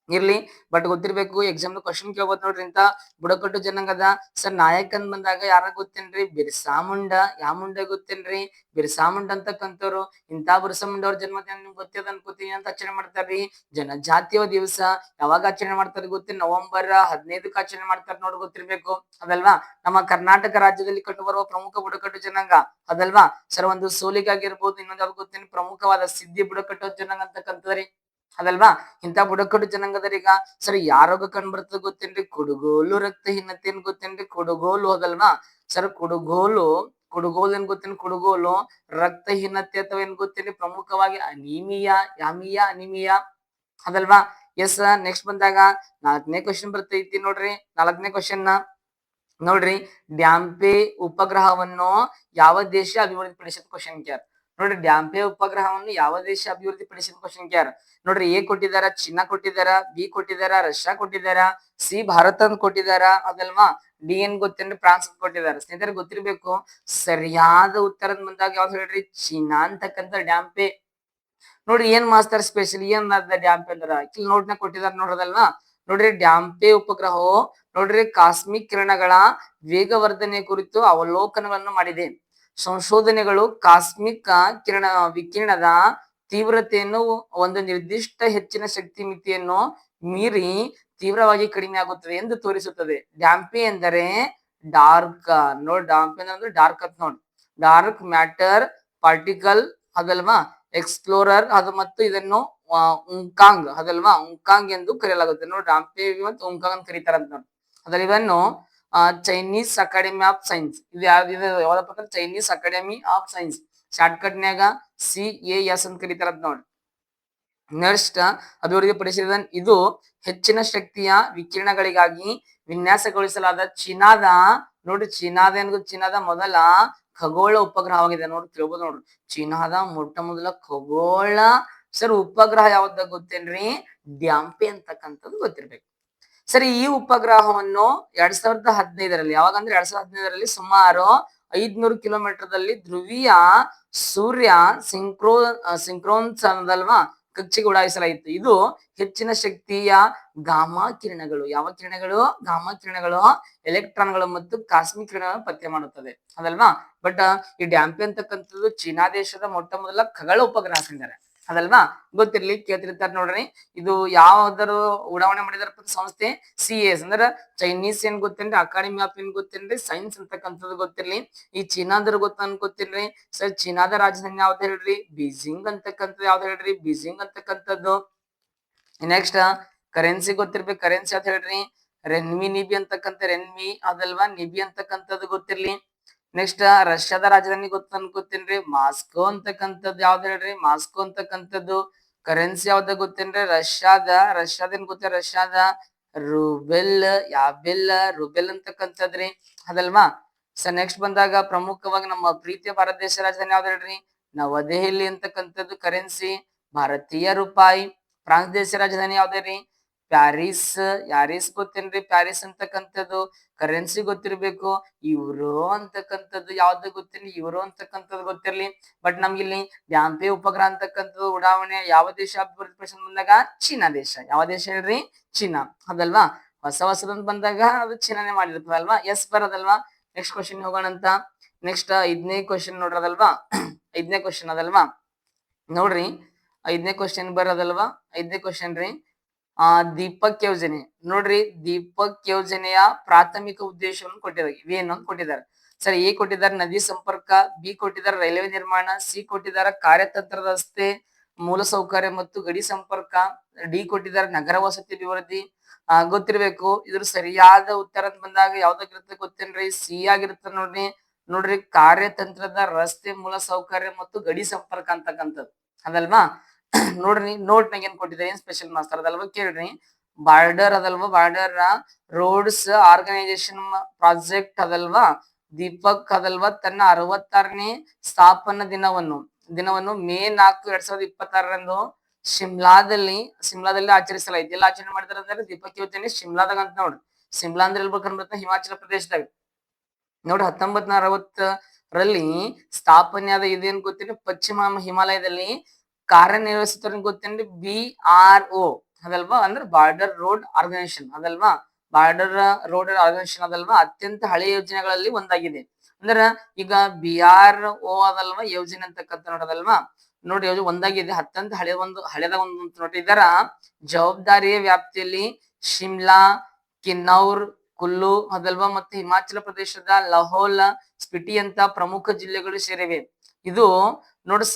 ಇರ್ಲಿ. ಬಟ್ ಗೊತ್ತಿರ್ಬೇಕು ಎಕ್ಸಾಮ್ ಕ್ವಶನ್ ಕೇಳ್ಬೋದು ನೋಡ್ರಿ ಇಂತ ಬುಡಕಟ್ಟು ಜನಾಂಗದ ಸರ್ ನಾಯಕ್ ಅಂದ್ ಬಂದಾಗ ಯಾರ ಗೊತ್ತೇನ್ರಿ ಬಿರ್ಸಾ ಮುಂಡಾ. ಯಾವ ಮುಂಡ ಗೊತ್ತೇನ್ರಿ ಬಿರ್ಸಾ ಮುಂಡಾ ಅಂತಕ್ಕಂಥವ್ರು. ಇಂತ ಬಿರ್ಸಾ ಮುಂಡಾ ಅವ್ರ ಜನ್ಮದಿನ ನಿಮ್ಗೆ ಗೊತ್ತಿದೆ ಅನ್ಕೋತೀನಿ ಅಂತ ಆಚರಣೆ ಮಾಡ್ತಾರ್ರಿ. ಜನಜಾತಿಯ ದಿವಸ ಯಾವಾಗ ಆಚರಣೆ ಮಾಡ್ತಾರೆ ಗೊತ್ತೇನ್ ನವೆಂಬರ್ 15ಕ್ಕೆ ಆಚರಣೆ ಮಾಡ್ತಾರೆ ನೋಡಿ ಗೊತ್ತಿರ್ಬೇಕು ಅದಲ್ವಾ. ನಮ್ಮ ಕರ್ನಾಟಕ ರಾಜ್ಯದಲ್ಲಿ ಕಂಡು ಬರುವ ಪ್ರಮುಖ ಬುಡಕಟ್ಟು ಜನಾಂಗ ಅದಲ್ವಾ. ಸರ್ ಒಂದು ಸೋಲಿಗೆ ಆಗಿರ್ಬೋದು ಇನ್ನೊಂದು ಯಾವ್ದು ಗೊತ್ತೇನೆ ಪ್ರಮುಖವಾದ ಸಿದ್ಧಿ ಬುಡಕಟ್ಟು ಜನಾಂಗ ಅಂತಕ್ಕಂಥದ್ರಿ ಅದಲ್ವಾ. ಇಂತ ಬುಡಕಟ್ಟು ಜನಾಂಗದರೀಗ ಸರ್ ಯಾರೋಗ ಕಂಡು ಬರ್ತದೆ ಗೊತ್ತೇನ್ರಿ ಕುಡುಗೋಲು ರಕ್ತಹೀನತೆ ಏನ್ ಗೊತ್ತೇನ್ರಿ ಕುಡುಗೋಲು ಅದಲ್ವಾ. ಸರ್ ಕುಡುಗೋಲು ಏನ್ ಗೊತ್ತೇನ್ರಿ ಕುಡುಗೋಲು ರಕ್ತಹೀನತೆ ಅಥವಾ ಏನ್ ಗೊತ್ತೇನ್ರಿ ಪ್ರಮುಖವಾಗಿ ಅನಿಮಿಯಾ ಅದಲ್ವಾ. ಎಸ್ ನೆಕ್ಸ್ಟ್ ಬಂದಾಗ 4ನೇ ಕ್ವಶನ್ ಬರ್ತೈತಿ ನೋಡ್ರಿ. 4ನೇ ಕ್ವಶನ್ ನೋಡ್ರಿ ಡ್ಯಾಂಪೆ ಉಪಗ್ರಹವನ್ನು ಯಾವ ದೇಶ ಅಭಿವೃದ್ಧಿಪಡಿಸಿದ ಕ್ವಶನ್ ಕೇರ್ ನೋಡ್ರಿ. ಡ್ಯಾಂಪೆ ಉಪಗ್ರಹವನ್ನು ಯಾವ ದೇಶ ಅಭಿವೃದ್ಧಿಪಡಿಸಿದ ಕ್ವಶನ್ ಕೇರ್ ನೋಡ್ರಿ. ಎ ಕೊಟ್ಟಿದಾರ ಚೀನಾ ಕೊಟ್ಟಿದಾರ, ಬಿ ಕೊಟ್ಟಿದಾರ ರಷ್ಯಾ ಕೊಟ್ಟಿದಾರ, ಸಿ ಭಾರತ ಅಂತ ಕೊಟ್ಟಿದಾರ ಅದಲ್ವಾ, ಡಿ ಏನ್ ಗೊತ್ತೇನ್ರಿ ಫ್ರಾನ್ಸ್ ಅಂತ ಕೊಟ್ಟಿದಾರ. ಸ್ನೇಹಿತರೆ ಗೊತ್ತಿರ್ಬೇಕು ಸರಿಯಾದ ಉತ್ತರದ ಬಂದಾಗ ಯಾವ್ದು ಹೇಳ್ರಿ ಚೀನಾ ಅಂತಕ್ಕಂಥ ಡ್ಯಾಂಪೆ. ನೋಡ್ರಿ ಏನ್ ಮಾಸ್ಟರ್ ಸ್ಪೆಷಲ್ ಏನ್ ಡ್ಯಾಂಪೆ ಅಂದ್ರ ಇಲ್ಲಿ ನೋಟ್ನ ಕೊಟ್ಟಿದಾರ ನೋಡೋದಲ್ವಾ. ನೋಡ್ರಿ ಡ್ಯಾಂಪೆ ಉಪಗ್ರಹವು ನೋಡ್ರಿ ಕಾಸ್ಮಿಕ್ ಕಿರಣಗಳ ವೇಗವರ್ಧನೆ ಕುರಿತು ಅವಲೋಕನಗಳನ್ನು ಮಾಡಿದೆ. ಸಂಶೋಧನೆಗಳು ಕಾಸ್ಮಿಕ್ ವಿಕಿರಣದ ತೀವ್ರತೆಯನ್ನು ಒಂದು ನಿರ್ದಿಷ್ಟ ಹೆಚ್ಚಿನ ಶಕ್ತಿ ಮಿತಿಯನ್ನು ಮೀರಿ ತೀವ್ರವಾಗಿ ಕಡಿಮೆ ಆಗುತ್ತದೆ ಎಂದು ತೋರಿಸುತ್ತದೆ. ಡ್ಯಾಂಪೆ ಎಂದರೆ ಡಾರ್ಕ್ ಡ್ಯಾಂಪೆ ಅಂದ್ರೆ ಡಾರ್ಕ್ ಅಂತ ನೋಡ್ ಡಾರ್ಕ್ ಮ್ಯಾಟರ್ ಪಾರ್ಟಿಕಲ್ ಅದಲ್ವಾ ಎಕ್ಸ್ಪ್ಲೋರರ್ ಅದು ಮತ್ತು ಇದನ್ನು ಉಂಕಾಂಗ್ ಅದಲ್ವಾ ಉಂಕಾಂಗ್ ಎಂದು ಕರೆಯಲಾಗುತ್ತೆ ನೋಡಿ. ಡ್ಯಾಂಪೆ ಮತ್ತು ಉಂಕಾಂಗ್ ಅಂತ ಕರೀತಾರಂತ ನೋಡಿ. ಅದ್ರ ಇವನ್ನು ಚೈನೀಸ್ ಅಕಾಡೆಮಿ ಆಫ್ ಸೈನ್ಸ್ ಇದು ಯಾವ್ದಪ್ಪ ಅಂದ್ರೆ Chinese academy of science shortcut ನ್ಯಾಗ CAS ಅಂತ ಕರೀತಾರಂತ ನೋಡಿ. ನೆಕ್ಸ್ಟ್ ಅಭಿವೃದ್ಧಿಪಡಿಸಿದ ಇದು ಹೆಚ್ಚಿನ ಶಕ್ತಿಯ ವಿಕಿರಣಗಳಿಗಾಗಿ ವಿನ್ಯಾಸಗೊಳಿಸಲಾದ ಚೀನಾದ ನೋಡ್ರಿ ಚೀನಾದ ಮೊದಲ ಖಗೋಳ ಉಪಗ್ರಹವಾಗಿದೆ ನೋಡಿ. ತಿಳ್ಬೋದು ನೋಡ್ರಿ ಚೀನಾದ ಮೊದಲ ಖಗೋಳ ಸರ್ ಉಪಗ್ರಹ ಯಾವ್ದಾಗ ಗೊತ್ತೇನ್ರಿ ಡ್ಯಾಂಪೆ ಅಂತಕ್ಕಂಥದ್ದು ಗೊತ್ತಿರ್ಬೇಕು. ಸರಿ ಈ ಉಪಗ್ರಹವನ್ನು 2015ರಲ್ಲಿ ಯಾವಾಗ ಅಂದ್ರೆ 2015ರಲ್ಲಿ ಸುಮಾರು 500 ಕಿಲೋಮೀಟರ್ದಲ್ಲಿ ಧ್ರುವೀಯ ಸೂರ್ಯ ಸಿಂಕ್ರೋನ್ಸ್ ಅನ್ನದಲ್ವಾ ಕಕ್ಷೆಗೆ ಉಡಾಯಿಸಲಾಯಿತು. ಇದು ಹೆಚ್ಚಿನ ಶಕ್ತಿಯ ಗಾಮಾ ಕಿರಣಗಳು ಯಾವ ಕಿರಣಗಳು ಗಾಮಾ ಕಿರಣಗಳು ಎಲೆಕ್ಟ್ರಾನ್ಗಳು ಮತ್ತು ಕಾಸ್ಮಿಕ್ ಕಿರಣಗಳನ್ನು ಪತ್ತೆ ಮಾಡುತ್ತದೆ ಅದಲ್ವಾ. ಬಟ್ ಈ ಡ್ಯಾಂಪೆ ಅಂತಕ್ಕಂಥದ್ದು ಚೀನಾ ದೇಶದ ಮೊದಲ ಖಗೋಳ ಉಪಗ್ರಹ ಹಾಕಿದ್ದಾರೆ ಅದಲ್ವಾ. ಗೊತ್ತಿರ್ಲಿ ಕೇಳ್ತಿರ್ತಾರೆ ನೋಡ್ರಿ. ಇದು ಯಾವ್ದಾರು ಉಡಾವಣೆ ಮಾಡಿದಾರ ಸಂಸ್ಥೆ CAS ಅಂದ್ರೆ ಚೈನೀಸ್ ಏನ್ ಗೊತ್ತೇನ್ರಿ ಅಕಾಡೆಮಿ ಆಫ್ ಏನ್ ಗೊತ್ತೇನ್ರಿ ಸೈನ್ಸ್ ಅಂತಕ್ಕಂಥದ್ದು ಗೊತ್ತಿರ್ಲಿ. ಈ ಚೀನಾದ್ರ ಗೊತ್ತೇನ್ರಿ ಸರ್ ಚೀನಾದ ರಾಜಧಾನಿ ಯಾವ್ದು ಹೇಳ್ರಿ ಬೀಜಿಂಗ್ ಅಂತಕ್ಕಂಥದ್ದು ಯಾವ್ದು ಹೇಳ್ರಿ ಬೀಜಿಂಗ್ ಅಂತಕ್ಕಂಥದ್ದು. ನೆಕ್ಸ್ಟ್ ಕರೆನ್ಸಿ ಗೊತ್ತಿರ್ಬೇಕು ಕರೆನ್ಸಿ ಯಾವ್ದು ಹೇಳ್ರಿ ನಿಬಿ ಅಂತಕ್ಕಂಥ ರೆನ್ಮಿ ಅದಲ್ವಾ ನಿಬಿ ಅಂತಕ್ಕಂಥದ್ದು ಗೊತ್ತಿರ್ಲಿ. ನೆಕ್ಸ್ಟ್ ರಷ್ಯಾದ ರಾಜಧಾನಿ ಗೊತ್ತೇನ್ರಿ ಮಾಸ್ಕೋ ಅಂತಕ್ಕಂಥದ್ದು ಯಾವ್ದು ಹೇಳ್ರಿ ಮಾಸ್ಕೋ ಅಂತಕ್ಕಂಥದ್ದು. ಕರೆನ್ಸಿ ಯಾವ್ದ ಗೊತ್ತೇನ್ರಿ? ರಷ್ಯಾದೇನ್ ಗೊತ್ತ? ರಷ್ಯಾದ ರುಬೆಲ್, ರುಬೆಲ್ ಅಂತಕ್ಕಂಥದ್ರಿ, ಅದಲ್ವಾ? ಸೊ ನೆಕ್ಸ್ಟ್ ಬಂದಾಗ ಪ್ರಮುಖವಾಗಿ ನಮ್ಮ ಪ್ರೀತಿಯ ಭಾರತ ದೇಶ ರಾಜಧಾನಿ ಯಾವ್ದು ಹೇಳ್ರಿ? ನವದೆಹಲಿ ಅಂತಕ್ಕಂಥದ್ದು ಕರೆನ್ಸಿ. ಭಾರತೀಯ ರೂಪಾಯಿ. ಫ್ರಾನ್ಸ್ ದೇಶ ರಾಜಧಾನಿ ಯಾವ್ದ್ರಿ? ಯಾರಿಸ್ ಗೊತ್ತೇನ್ರಿ? ಪ್ಯಾರಿಸ್ ಅಂತಕ್ಕಂಥದ್ದು ಕರೆನ್ಸಿ ಗೊತ್ತಿರ್ಬೇಕು. ಯುರೋ ಅಂತಕ್ಕಂಥದ್ದು ಯಾವ್ದು ಗೊತ್ತಿರ್ಲಿ? ಯುರೋ ಅಂತಕ್ಕಂಥದ್ದು ಗೊತ್ತಿರ್ಲಿ. ಬಟ್ ನಮ್ಗಿಲ್ಲಿ ಡ್ಯಾಂಪೆ ಉಪಗ್ರಹ ಅಂತಕ್ಕಂಥದ್ದು ಉಡಾವಣೆ ಯಾವ ದೇಶ ಅಭಿವೃದ್ಧಿಪಡಿಸ ಬಂದಾಗ? ಚೀನಾ ದೇಶ. ಯಾವ ದೇಶ ಹೇಳ್ರಿ? ಚೀನಾ, ಅದಲ್ವಾ? ಹೊಸದೊಂದು ಬಂದಾಗ ಅದು ಚೀನಾನೇ ಮಾಡಿರ್ತದಲ್ವಾ? ಎಸ್ ಬರೋದಲ್ವಾ? ನೆಕ್ಸ್ಟ್ ಕ್ವಶನ್ ಹೋಗೋಣ ಅಂತ. ನೆಕ್ಸ್ಟ್ 5ನೇ ಕ್ವಶನ್ ನೋಡ್ರದಲ್ವಾ? 5ನೇ ಕ್ವಶನ್ ಅದಲ್ವಾ? ನೋಡ್ರಿ 5ನೇ ಕ್ವಶನ್ ಬರೋದಲ್ವಾ? 5ನೇ ಕ್ವಶನ್ ರೀ, ದೀಪಕ್ ಯೋಜನೆ. ನೋಡ್ರಿ, ದೀಪಕ್ ಯೋಜನೆಯ ಪ್ರಾಥಮಿಕ ಉದ್ದೇಶವನ್ನು ಕೊಟ್ಟಿದ್ದಾರೆ. ಏನು ಅಂತ ಕೊಟ್ಟಿದ್ದಾರೆ. ಸರಿ, ಎ ಕೊಟ್ಟಿದ್ದಾರೆ ನದಿ ಸಂಪರ್ಕ, ಬಿ ಕೊಟ್ಟಿದ್ದಾರೆ ರೈಲ್ವೆ ನಿರ್ಮಾಣ, ಸಿ ಕೊಟ್ಟಿದ್ದಾರೆ ಕಾರ್ಯತಂತ್ರ ರಸ್ತೆ ಮೂಲಸೌಕರ್ಯ ಮತ್ತು ಗಡಿ ಸಂಪರ್ಕ, ಡಿ ಕೊಟ್ಟಿದ್ದಾರೆ ನಗರ ವಸತಿ ಅಭಿವೃದ್ಧಿ. ಗೊತ್ತಿರ್ಬೇಕು. ಇದ್ರ ಸರಿಯಾದ ಉತ್ತರ ಅಂತ ಬಂದಾಗ ಯಾವ್ದಾಗಿರುತ್ತೆ ಗೊತ್ತೇನ್ರಿ? ಸಿ ಆಗಿರುತ್ತೆ ನೋಡ್ರಿ. ನೋಡ್ರಿ, ಕಾರ್ಯತಂತ್ರದ ರಸ್ತೆ ಮೂಲಸೌಕರ್ಯ ಮತ್ತು ಗಡಿ ಸಂಪರ್ಕ ಅಂತಕ್ಕಂಥದ್ದು, ಅದಲ್ವಾ? ನೋಡ್ರಿ, ನೋಟ್ನಾಗ ಏನ್ ಕೊಟ್ಟಿದ್ದಾರೆ? ಏನ್ ಸ್ಪೆಷಲ್ ಮಾಸ್ಟರ್ ಅದಲ್ವಾ? ಕೇಳ್ರಿ. ಬಾರ್ಡರ್ ಅದಲ್ವಾ? ಬಾರ್ಡರ್ ರೋಡ್ಸ್ ಆರ್ಗನೈಸೇಷನ್ ಪ್ರಾಜೆಕ್ಟ್ ಅದಲ್ವಾ? ದೀಪಕ್ ಅದಲ್ವಾ ತನ್ನ 66ನೇ ಸ್ಥಾಪನಾ ದಿನವನ್ನು ಮೇ 4, 2026ರಂದು ಶಿಮ್ಲಾದಲ್ಲಿ ಆಚರಿಸಲಾಯಿತು. ಎಲ್ಲ ಆಚರಣೆ ಮಾಡಿದಾರೆ ಅಂದ್ರೆ ದೀಪಕ್ ಯೋಜನೆ ಶಿಮ್ಲಾದಾಗ ಅಂತ ನೋಡ್ರಿ. ಶಿಮ್ಲಾ ಅಂದ್ರೆ ಎಲ್ಲಿ ಬರ್ಕೊಂಡ್ಬರ್ತ? ಹಿಮಾಚಲ ಪ್ರದೇಶದಾಗ. ನೋಡ್ರಿ, 1960ರಲ್ಲಿ ಸ್ಥಾಪನೆ ಆದ. ಇದೇನ್ ಗೊತ್ತೇನ್ರಿ? ಪಶ್ಚಿಮ ಹಿಮಾಲಯದಲ್ಲಿ ಕಾರ್ಯನಿರ್ವಹಿಸುತ್ತ ಗೊತ್ತೇನ್ರಿ? BRO ಅದಲ್ವಾ? ಅಂದ್ರೆ ಬಾರ್ಡರ್ ರೋಡ್ ಆರ್ಗನೈಸೇಷನ್ ಅದಲ್ವಾ? ಬಾರ್ಡರ್ ರೋಡ್ ಆರ್ಗನೈಸೇಷನ್ ಅದಲ್ವಾ? ಅತ್ಯಂತ ಹಳೆಯ ಯೋಜನೆಗಳಲ್ಲಿ ಒಂದಾಗಿದೆ. ಅಂದ್ರ ಈಗ BRO ಅದಲ್ವಾ ಯೋಜನೆ ಅಂತಕ್ಕಂಥ ನೋಡೋದಲ್ವಾ? ನೋಡಿ, ಒಂದಾಗಿದೆ. ಅತ್ಯಂತ ಹಳೆದ ಒಂದು ನೋಡಿ. ಇದರ ಜವಾಬ್ದಾರಿಯ ವ್ಯಾಪ್ತಿಯಲ್ಲಿ ಶಿಮ್ಲಾ, ಕಿನ್ನೌರ್, ಕುಲ್ಲು ಅದಲ್ವಾ ಮತ್ತೆ ಹಿಮಾಚಲ ಪ್ರದೇಶದ ಲಹೋಲ್, ಸ್ಪಿಟಿ ಅಂತ ಪ್ರಮುಖ ಜಿಲ್ಲೆಗಳು ಸೇರಿವೆ. ಇದು ನೋಡಿ,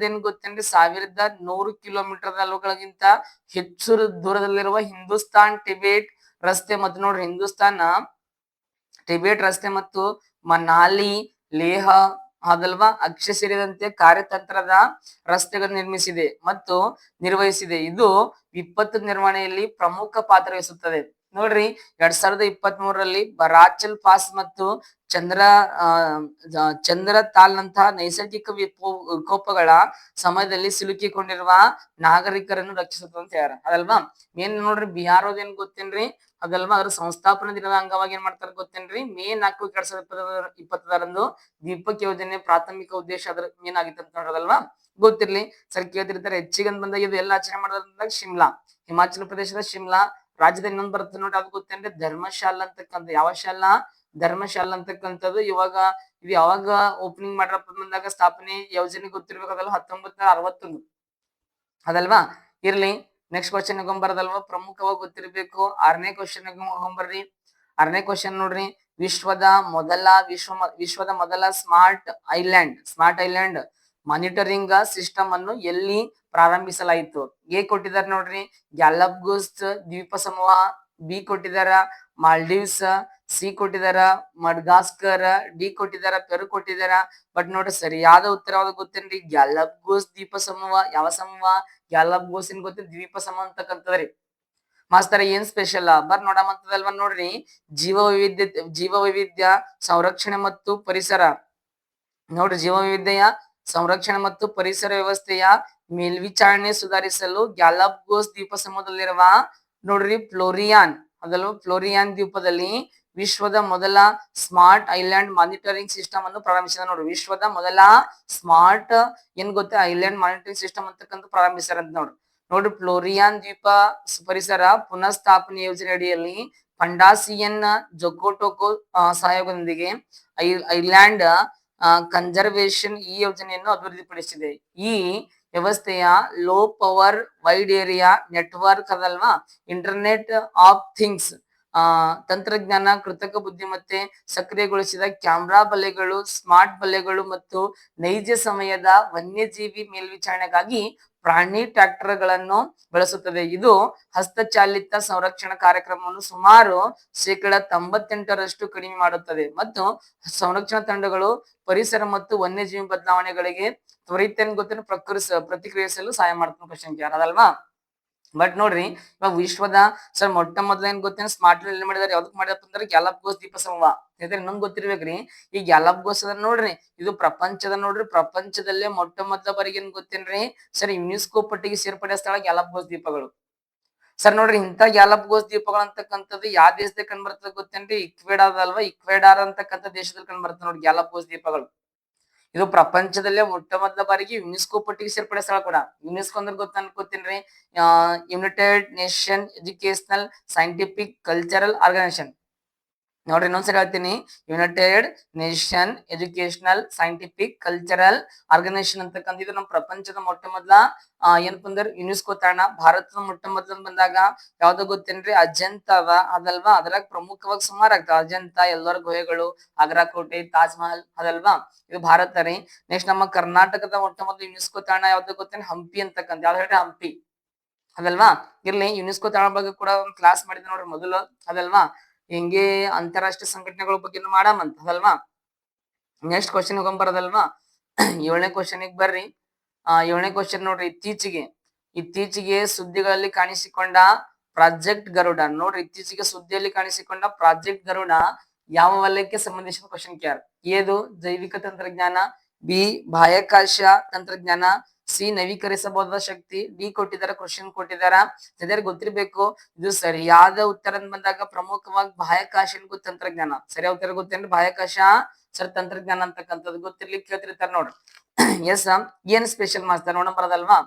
ಏನ್ ಗೊತ್ತೇನ್ರಿ? 1100 ಕಿಲೋಮೀಟರ್ಗಳಿಗಿಂತ ಹೆಚ್ಚು ದೂರದಲ್ಲಿರುವ ಹಿಂದೂಸ್ತಾನ್ ಟಿಬೇಟ್ ರಸ್ತೆ ಮತ್ತು ನೋಡ್ರಿ ಹಿಂದೂಸ್ತಾನ ಟಿಬೇಟ್ ರಸ್ತೆ ಮತ್ತು ಮನಾಲಿ, ಲೇಹ ಅದಲ್ವಾ ಅಕ್ಷ ಸೇರಿದಂತೆ ಕಾರ್ಯತಂತ್ರದ ರಸ್ತೆಗಳನ್ನು ನಿರ್ಮಿಸಿದೆ ಮತ್ತು ನಿರ್ವಹಿಸಿದೆ. ಇದು ವಿಪತ್ತು ನಿರ್ವಹಣೆಯಲ್ಲಿ ಪ್ರಮುಖ ಪಾತ್ರ ವಹಿಸುತ್ತದೆ. ನೋಡ್ರಿ, 2023ರಲ್ಲಿ ಬರಾಚಲ್ ಪಾಸ್ ಮತ್ತು ಚಂದ್ರತಾಲ್ ನಂತಹ ನೈಸರ್ಗಿಕ ವಿಕೋಪಗಳ ಸಮಯದಲ್ಲಿ ಸಿಲುಕಿಕೊಂಡಿರುವ ನಾಗರಿಕರನ್ನು ರಕ್ಷಿಸುತ್ತದೆ ಅಂತ ಹೇಳ್ಯಾರ, ಅದಲ್ವಾ? ಏನ್ ನೋಡ್ರಿ, BRO ಏನ್ ಗೊತ್ತೇನ್ರಿ? ಅದಲ್ವಾ? ಅದ್ರ ಸಂಸ್ಥಾಪನಾ ದಿನದ ಅಂಗವಾಗಿ ಏನ್ ಮಾಡ್ತಾರ ಗೊತ್ತೇನ್ರಿ? ಮೇ 4, 2026ರಂದು ದೀಪಕ್ ಯೋಜನೆ ಪ್ರಾಥಮಿಕ ಉದ್ದೇಶ ಅದ್ರ ಏನಾಗಿತ್ತು ಅಂತ ನೋಡೋದಲ್ವಾ? ಗೊತ್ತಿರ್ಲಿ. ಸರಿ, ಕೇಳ್ತಿರ್ತಾರೆ. ಹೆಚ್ಚಿಗೆ ಬಂದಾಗ ಇದು ಎಲ್ಲ ಆಚರಣೆ ಮಾಡೋದಂದಾಗ ಶಿಮ್ಲಾ, ಹಿಮಾಚಲ ಪ್ರದೇಶದ ಶಿಮ್ಲಾ. ರಾಜ್ಯದ ಇನ್ನೊಂದು ಬರುತ್ತೆ ನೋಡಿ, ಅದು ಗೊತ್ತೇನ್ರಿ? ಧರ್ಮಶಾಲಾ ಅಂತಕ್ಕಂಥ. ಯಾವ ಶಾಲಾ? ಧರ್ಮಶಾಲಾ ಅಂತಕ್ಕಂಥದ್ದು. ಇದು ಯಾವಾಗ ಓಪನಿಂಗ್ ಮಾಡ್ರಪ್ಪ ಬಂದಾಗ ಸ್ಥಾಪನೆ ಯೋಜನೆ ಗೊತ್ತಿರ್ಬೇಕದಲ್ವಾ? 1961 ಅದಲ್ವಾ? ಇರ್ಲಿ. ನೆಕ್ಸ್ಟ್ ಕ್ವಶನ್ ಹೋಗ್ಬಾರ್ದಲ್ವಾ? ಪ್ರಮುಖವಾಗಿ ಗೊತ್ತಿರ್ಬೇಕು. 6ನೇ ಕ್ವಶನ್ ಹೋಗ್ಬರ್ರಿ. 6ನೇ ಕ್ವಶನ್ ನೋಡ್ರಿ, ವಿಶ್ವದ ಮೊದಲ ಸ್ಮಾರ್ಟ್ ಐಲ್ಯಾಂಡ್ ಮಾನಿಟರಿಂಗ್ ಸಿಸ್ಟಮ್ ಅನ್ನು ಎಲ್ಲಿ ಪ್ರಾರಂಭಿಸಲಾಯಿತು? ಎ ಕೊಟ್ಟಿದ್ದಾರೆ ನೋಡ್ರಿ, ಗ್ಯಾಲಪ್ಗೋಸ್ ದ್ವೀಪ ಸಮೂಹ, ಬಿ ಕೊಟ್ಟಿದಾರ ಮಾಲ್ಡೀವ್ಸ್, ಸಿ ಕೊಟ್ಟಿದಾರ ಮಡ್ಗಾಸ್ಕರ್, ಡಿ ಕೊಟ್ಟಿದಾರ ಪೆರು ಕೊಟ್ಟಿದಾರ. ಬಟ್ ನೋಡ್ರಿ, ಸರಿಯಾದ ಉತ್ತರ ಯಾವ್ದು ಗೊತ್ತೇನ್ರಿ? ಗ್ಯಾಲಪ್ಗೋಸ್ ದ್ವೀಪ ಸಮೂಹ. ಯಾವ ಸಮೂಹ? ಗ್ಯಾಲಪ್ಗೋಸ್ ಏನ್ ಗೊತ್ತ? ದ್ವೀಪ ಸಮೂಹ ಅಂತಕ್ಕಂಥದ್ರಿ. ಮಾಸ್ತರ ಏನ್ ಸ್ಪೆಷಲ್ ನೋಡಮಂತದಲ್ವಾ? ನೋಡ್ರಿ, ಜೀವ ವೈವಿಧ್ಯ ಸಂರಕ್ಷಣೆ ಮತ್ತು ಪರಿಸರ. ನೋಡ್ರಿ, ಜೀವ ವೈವಿಧ್ಯಯ ಸಂರಕ್ಷಣೆ ಮತ್ತು ಪರಿಸರ ವ್ಯವಸ್ಥೆಯ ಮೇಲ್ವಿಚಾರಣೆ ಸುಧಾರಿಸಲು ಗ್ಯಾಲಪ್ಗೋಸ್ ದ್ವೀಪ ಸಮೂಹದಲ್ಲಿರುವ ನೋಡ್ರಿ ಫ್ಲೋರಿಯಾನ್ ದ್ವೀಪದಲ್ಲಿ ವಿಶ್ವದ ಮೊದಲ ಸ್ಮಾರ್ಟ್ ಐಲ್ಯಾಂಡ್ ಮಾನಿಟರಿಂಗ್ ಸಿಸ್ಟಮ್ ಅನ್ನು ಪ್ರಾರಂಭಿಸಿದ. ನೋಡ್ರಿ, ವಿಶ್ವದ ಮೊದಲ ಸ್ಮಾರ್ಟ್ ಏನ್ ಗೊತ್ತಾ? ಐಲ್ಯಾಂಡ್ ಮಾನಿಟರಿಂಗ್ ಸಿಸ್ಟಮ್ ಅಂತಕ್ಕಂಥ ಪ್ರಾರಂಭಿಸ್ಯಾರಂತ ನೋಡ್ರಿ. ಫ್ಲೋರಿಯಾನ್ ದ್ವೀಪ ಪರಿಸರ ಪುನಃ ಸ್ಥಾಪನೆ ಯೋಜನೆ ಅಡಿಯಲ್ಲಿ ಫಂಡಾಸಿಯನ್ ಜೊಕೊಟೊಕೊ ಸಹಯೋಗದೊಂದಿಗೆ ಐಲ್ಯಾಂಡ್ ಕನ್ಸರ್ವೇಷನ್ ಈ ಯೋಜನೆಯನ್ನು ಅಭಿವೃದ್ಧಿಪಡಿಸಿದೆ. ಈ ವ್ಯವಸ್ಥೆಯ low power wide area network ಅದಲ್ವಾ? ಇಂಟರ್ನೆಟ್ ಆಫ್ ಥಿಂಗ್ಸ್ ತಂತ್ರಜ್ಞಾನ, ಕೃತಕ ಬುದ್ಧಿಮತ್ತೆ ಸಕ್ರಿಯಗೊಳಿಸಿದ ಕ್ಯಾಮ್ರಾ ಬಲೆಗಳು, ಸ್ಮಾರ್ಟ್ ಬಲೆಗಳು ಮತ್ತು ನೈಜ ಸಮಯದ ವನ್ಯಜೀವಿ ಮೇಲ್ವಿಚಾರಣೆಗಾಗಿ ಪ್ರಾಣಿ ಟ್ರ್ಯಾಕ್ಟರ್ಗಳನ್ನು ಬಳಸುತ್ತದೆ. ಇದು ಹಸ್ತಚಾಲಿತ ಸಂರಕ್ಷಣಾ ಕಾರ್ಯಕ್ರಮವನ್ನು ಸುಮಾರು 98% ಕಡಿಮೆ ಮಾಡುತ್ತದೆ ಮತ್ತು ಸಂರಕ್ಷಣಾ ತಂಡಗಳು ಪರಿಸರ ಮತ್ತು ವನ್ಯಜೀವಿ ಬದಲಾವಣೆಗಳಿಗೆ ತ್ವರಿತ ಪ್ರತಿಕ್ರಿಯಿಸಲು ಸಹಾಯ ಮಾಡ್ತಾನೆ. Question care ಅದಲ್ವಾ. ಬಟ್ ನೋಡ್ರಿ, ಇವಾಗ ವಿಶ್ವದ ಸರ್ ಮೊಟ್ಟ ಮೊದಲ ಏನ್ ಗೊತ್ತೇನ ಸ್ಮಾರ್ಟ್ ಎಲ್ಲಿ ಮಾಡಿದಾರೆ, ಯಾವ್ದಕ್ ಮಾಡ್ಯಾರ ಅಂದ್ರೆ ಗ್ಯಾಲಪ್ಗೋಸ್ ದ್ವೀಪ ಸಮೂಹ. ಇನ್ನೊಂದ್ ಗೊತ್ತಿರ್ಬೇಕ್ರಿ, ಈ ಗ್ಯಾಲಪ್ಗೋಸ್ ಅದ ನೋಡ್ರಿ, ಇದು ಪ್ರಪಂಚದಲ್ಲೇ ಮೊಟ್ಟ ಮೊದಲ ಬಾರಿಗೆ ಏನ್ ಗೊತ್ತೇನ್ರಿ ಸರ್ ಯುನೆಸ್ಕೋ ಪಟ್ಟಿಗೆ ಸೇರ್ಪಡೆ ಸ್ಥಳ ಗ್ಯಾಲಪ್ಗೋಸ್ ದ್ವೀಪಗಳು. ಸರ್ ನೋಡ್ರಿ, ಇಂತ ಗ್ಯಾಲಪ್ಗೋಸ್ ದ್ವೀಪಗಳು ಅಂತಕ್ಕಂಥದ್ದು ಯಾವ ದೇಶದಾಗ ಕಂಡು ಬರ್ತದೆ ಗೊತ್ತೇನ್ರಿ? ಇಕ್ವೆಡಾರ್ ಅಲ್ವಾ, ಇಕ್ವೆಡಾರ್ ಅಂತಕ್ಕಂಥ ದೇಶದಲ್ಲಿ ಕಂಡು ಬರ್ತದೆ ನೋಡಿ ಗ್ಯಾಲಪ್ಗೋಸ್ ದ್ವೀಪಗಳು. ಇದು ಪ್ರಪಂಚದಲ್ಲೇ ಮೊಟ್ಟ ಮೊದಲ ಬಾರಿಗೆ ಯುನೆಸ್ಕೋ ಪಟ್ಟಿಗೆ ಸೇರ್ಪಡೆ ಸ್ಥಳ ಕೂಡ. ಯುನೆಸ್ಕೋ ಅಂದ್ರೆ ಗೊತ್ತೇನ್ರಿ? United nation educational scientific cultural organisation. ನೋಡ್ರಿ, ಇನ್ನೊಂದ್ಸರಿ ಹೇಳ್ತೀನಿ, united nation educational scientific cultural organisation ಅಂತಕ್ಕಂಥ ಇದು ನಮ್ಮ ಪ್ರಪಂಚದ ಮೊಟ್ಟ ಮೊದಲ ಏನಪ್ಪ ಅಂದ್ರೆ ಯುನೆಸ್ಕೋ ತಾಣ. ಭಾರತದ ಮೊಟ್ಟ ಮೊದಲ ಬಂದಾಗ ಯಾವ್ದು ಗೊತ್ತೇನ್ರಿ? ಅಜಂತ ಅದಲ್ವಾ. ಅದ್ರಾಗ ಪ್ರಮುಖವಾಗಿ ಸುಮಾರು ಆಗ್ತದೆ ಅಜಂತ, ಎಲ್ಲರ ಗುಹೆಗಳು, ಆಗ್ರಾ ಕೋಟೆ, ತಾಜ್ ಮಹಲ್ ಅದಲ್ವಾ. ಇದು ಭಾರತ ರೀ. ನೆಕ್ಸ್ಟ್ ನಮ್ಮ ಕರ್ನಾಟಕದ ಮೊಟ್ಟ ಮೊದಲ ಯುನೆಸ್ಕೋ ತಾಣ ಯಾವ್ದು ಗೊತ್ತೇನೆ? ಹಂಪಿ ಅಂತಕ್ಕಂಥ. ಯಾವ್ದು ಹೇಳ್ರಿ? ಹಂಪಿ ಅದಲ್ವಾ. ಇರ್ಲಿ, ಯುನೆಸ್ಕೋ ತಾಣ ಬಗ್ಗೆ ಕೂಡ ಒಂದು ಕ್ಲಾಸ್ ಮಾಡಿದ್ದೆ ನೋಡ್ರಿ ಮೊದಲು ಅದಲ್ವಾ. ಹಿಂಗೆ ಅಂತಾರಾಷ್ಟ್ರೀಯ ಸಂಘಟನೆಗಳ ಬಗ್ಗೆ ಮಾಡಾಮಂತ ಅದಲ್ವಾ. Next question ಹೋಗಂಬರದಲ್ವಾ. 7ನೇ ಕ್ವಶನ್ಗೆ ಬರ್ರಿ. 7ನೇ ಕ್ವಶನ್ ನೋಡ್ರಿ, ಇತ್ತೀಚೆಗೆ ಸುದ್ದಿಗಳಲ್ಲಿ ಕಾಣಿಸಿಕೊಂಡ ಪ್ರಾಜೆಕ್ಟ್ ಗರುಡ. ನೋಡ್ರಿ, ಇತ್ತೀಚೆಗೆ ಸುದ್ದಿಯಲ್ಲಿ ಕಾಣಿಸಿಕೊಂಡ ಪ್ರಾಜೆಕ್ಟ್ ಗರುಡ ಯಾವ ವಲಯಕ್ಕೆ ಸಂಬಂಧಿಸಿದ? Question care. ಎದು ಜೈವಿಕ ತಂತ್ರಜ್ಞಾನ, ಬಿ ಬಾಹ್ಯಾಕಾಶ ತಂತ್ರಜ್ಞಾನ, ಸಿ ನವೀಕರಿಸಬಹುದಾದ ಶಕ್ತಿ, ಡಿ ಕೊಟ್ಟಿದಾರ ಕ್ವಶನ್ ಕೊಟ್ಟಿದಾರ. ಸರಿಯಾಗಿ ಗೊತ್ತಿರ್ಬೇಕು. ಇದು ಸರಿಯಾದ ಉತ್ತರ ಬಂದಾಗ ಪ್ರಮುಖವಾಗಿ ಬಾಹ್ಯಾಕಾಶ ತಂತ್ರಜ್ಞಾನ ಸರಿಯಾದ ಉತ್ತರ ಗೊತ್ತೇನ್ರಿ? ಬಾಹ್ಯಾಕಾಶ ಸರ್ ತಂತ್ರಜ್ಞಾನ ಅಂತಕ್ಕಂಥದ್ದು ಗೊತ್ತಿರ್ಲಿಕ್ಕೆ ಕೇಳ್ತಿರ್ತಾರ ನೋಡ್ರಿ. ಎಸ್, ಏನ್ ಸ್ಪೆಷಲ್ ಮಾಡ್ತಾರ ನೋಡಂಬರದಲ್ವಾ.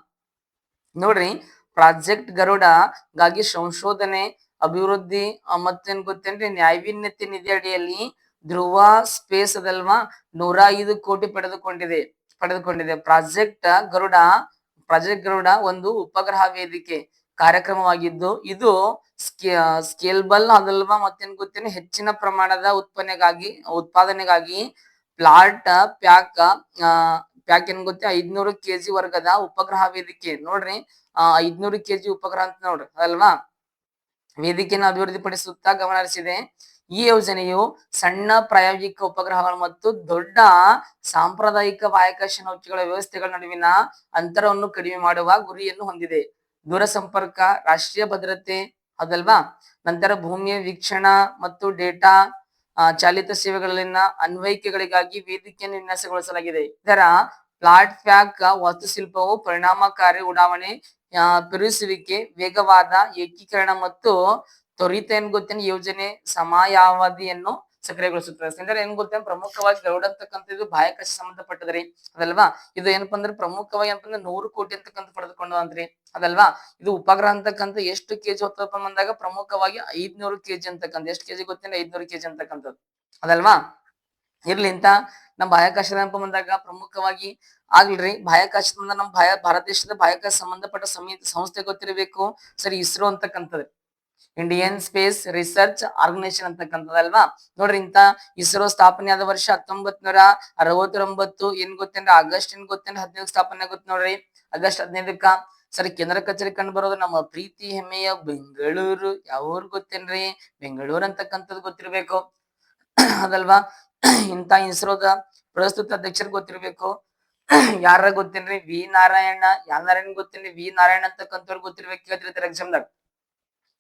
ನೋಡ್ರಿ, ಪ್ರಾಜೆಕ್ಟ್ ಗರುಡಗಾಗಿ ಸಂಶೋಧನೆ, ಅಭಿವೃದ್ಧಿ ಮತ್ತೇನ್ ಗೊತ್ತೇನ್ರಿ? ನ್ಯಾಯವಿನ್ಯತೆ ನಿಧಿ ಅಡಿಯಲ್ಲಿ ಧ್ರುವ ಸ್ಪೇಸ್ ಅದಲ್ವಾ 105 ಕೋಟಿ ಪಡೆದುಕೊಂಡಿದೆ. ಪ್ರಾಜೆಕ್ಟ್ ಗರುಡ ಒಂದು ಉಪಗ್ರಹ ವೇದಿಕೆ ಕಾರ್ಯಕ್ರಮವಾಗಿದ್ದು, ಇದು ಸ್ಕೇಲ್ಬಲ್ ಅದಲ್ವಾ. ಮತ್ತೇನ್ ಗೊತ್ತೇನೆ? ಹೆಚ್ಚಿನ ಪ್ರಮಾಣದ ಉತ್ಪಾದನೆಗಾಗಿ ಪ್ಲಾಟ್ ಪ್ಯಾಕ್ ಏನ್ ಗೊತ್ತೇ 500 kg ವರ್ಗದ ಉಪಗ್ರಹ ವೇದಿಕೆ. ನೋಡ್ರಿ, 500 kg ಉಪಗ್ರಹ ಅಂತ ನೋಡ್ರಿ ಅದಲ್ವಾ. ವೇದಿಕೆಯನ್ನು ಅಭಿವೃದ್ಧಿಪಡಿಸುತ್ತಾ ಗಮನ ಹರಿಸಿದೆ. ಈ ಯೋಜನೆಯು ಸಣ್ಣ ಪ್ರಾಯೋಗಿಕ ಉಪಗ್ರಹಗಳು ಮತ್ತು ದೊಡ್ಡ ಸಾಂಪ್ರದಾಯಿಕ ಬಾಹ್ಯಾಕಾಶ ನೌಕೆಗಳ ವ್ಯವಸ್ಥೆಗಳ ನಡುವಿನ ಅಂತರವನ್ನು ಕಡಿಮೆ ಮಾಡುವ ಗುರಿಯನ್ನು ಹೊಂದಿದೆ. ದೂರ ಸಂಪರ್ಕ, ರಾಷ್ಟ್ರೀಯ ಭದ್ರತೆ ಅದಲ್ವಾ. ನಂತರ ಭೂಮಿಯ ವೀಕ್ಷಣಾ ಮತ್ತು ಡೇಟಾ ಚಾಲಿತ ಸೇವೆಗಳಲ್ಲಿನ ಅನ್ವಯಿಕೆಗಳಿಗಾಗಿ ವೇದಿಕೆಯನ್ನು ವಿನ್ಯಾಸಗೊಳಿಸಲಾಗಿದೆ. ಇದರ ಪ್ಲಾಟ್ ಪ್ಯಾಕ್ ವಾಸ್ತುಶಿಲ್ಪವು ಪರಿಣಾಮಕಾರಿ ಉಡಾವಣೆ, ಪೆರುಸುವಿಕೆ, ವೇಗವಾದ ಏಕೀಕರಣ ಮತ್ತು ತ್ವರಿತ ಏನ್ ಗೊತ್ತೇನೆ ಯೋಜನೆ ಸಮಯಾವಧಿಯನ್ನು ಸಕ್ರಿಯಗೊಳಿಸುತ್ತದೆ. ಅಂದ್ರೆ ಏನ್ ಗೊತ್ತೇನೆ? ಪ್ರಮುಖವಾಗಿ ಗರುಡ ಅಂತಕ್ಕಂಥದ್ದು ಬಾಹ್ಯಾಕಾಶ ಸಂಬಂಧಪಟ್ಟದ್ರಿ ಅದಲ್ವಾ. ಇದು ಏನಪ್ಪಾ ಅಂದ್ರೆ ಪ್ರಮುಖವಾಗಿ ಏನಪ್ಪ ಅಂದ್ರೆ 100 ಕೋಟಿ ಅಂತಕ್ಕಂಥ ಪಡೆದುಕೊಂಡು ಅಂದ್ರಿ ಅದಲ್ವಾ. ಇದು ಉಪಗ್ರಹ ಅಂತಕ್ಕಂಥ ಎಷ್ಟು ಕೆಜಿ ಹೊತ್ತಪ್ಪ ಬಂದಾಗ ಪ್ರಮುಖವಾಗಿ 500 kg ಅಂತಕ್ಕಂಥ. ಎಷ್ಟು ಕೆಜಿ ಗೊತ್ತೇನೆ? 500 kg ಅಂತಕ್ಕಂಥದ್ದು ಅದಲ್ವಾ. ಇರ್ಲಿ, ಇಂತ ನಮ್ಮ ಬಾಹ್ಯಾಕಾಶದ ಬಂದಾಗ ಪ್ರಮುಖವಾಗಿ ಆಗ್ಲ್ರಿ ಬಾಹ್ಯಾಕಾಶದಿಂದ ನಮ್ಮ ಭಾರತ ದೇಶದ ಬಾಹ್ಯಾಕಾಶ ಸಂಬಂಧಪಟ್ಟ ಸಂಸ್ಥೆ ಗೊತ್ತಿರಬೇಕು ಸರಿ, ಇಸ್ರೋ ಅಂತಕ್ಕಂಥದ್ದು. ಇಂಡಿಯನ್ ಸ್ಪೇಸ್ ರಿಸರ್ಚ್ ಆರ್ಗನೈಸೇಷನ್ ಅಂತಕ್ಕಂಥದ್ದಲ್ವಾ. ನೋಡ್ರಿ, ಇಂತ ಇಸ್ರೋ ಸ್ಥಾಪನೆ ಆದ ವರ್ಷ 1969. ಏನ್ ಗೊತ್ತೇನ್ರಿ? ಆಗಸ್ಟ್ 15 ಸ್ಥಾಪನೆ ಆಗುತ್ತೆ ನೋಡ್ರಿ. ಆಗಸ್ಟ್ 15ಕ್ಕ. ಸರಿ, ಕೇಂದ್ರ ಕಚೇರಿ ಕಂಡು ಬರೋದು ನಮ್ಮ ಪ್ರೀತಿ ಹೆಮ್ಮೆಯ ಬೆಂಗಳೂರು. ಯಾವ ಊರ್ ಗೊತ್ತೇನ್ರಿ? ಬೆಂಗಳೂರು ಅಂತಕ್ಕಂಥದ್ದು ಗೊತ್ತಿರ್ಬೇಕು ಅದಲ್ವಾ. ಇಂತ ಇಸ್ರೋದ ಪ್ರಸ್ತುತ ಅಧ್ಯಕ್ಷರು ಗೊತ್ತಿರ್ಬೇಕು. ಯಾರ ಗೊತ್ತೇನ್ರಿ? ವಿ ನಾರಾಯಣ. ಯಾವ ನಾರಾಯಣ ಗೊತ್ತೇನ್ರಿ? ವಿ ನಾರಾಯಣ ಅಂತಕ್ಕಂಥವ್ರು ಗೊತ್ತಿರ್ಬೇಕು, ಕೇಳ್ತಿರ್ತಾರೆ ಎಕ್ಸಾಮ್ದಾಗ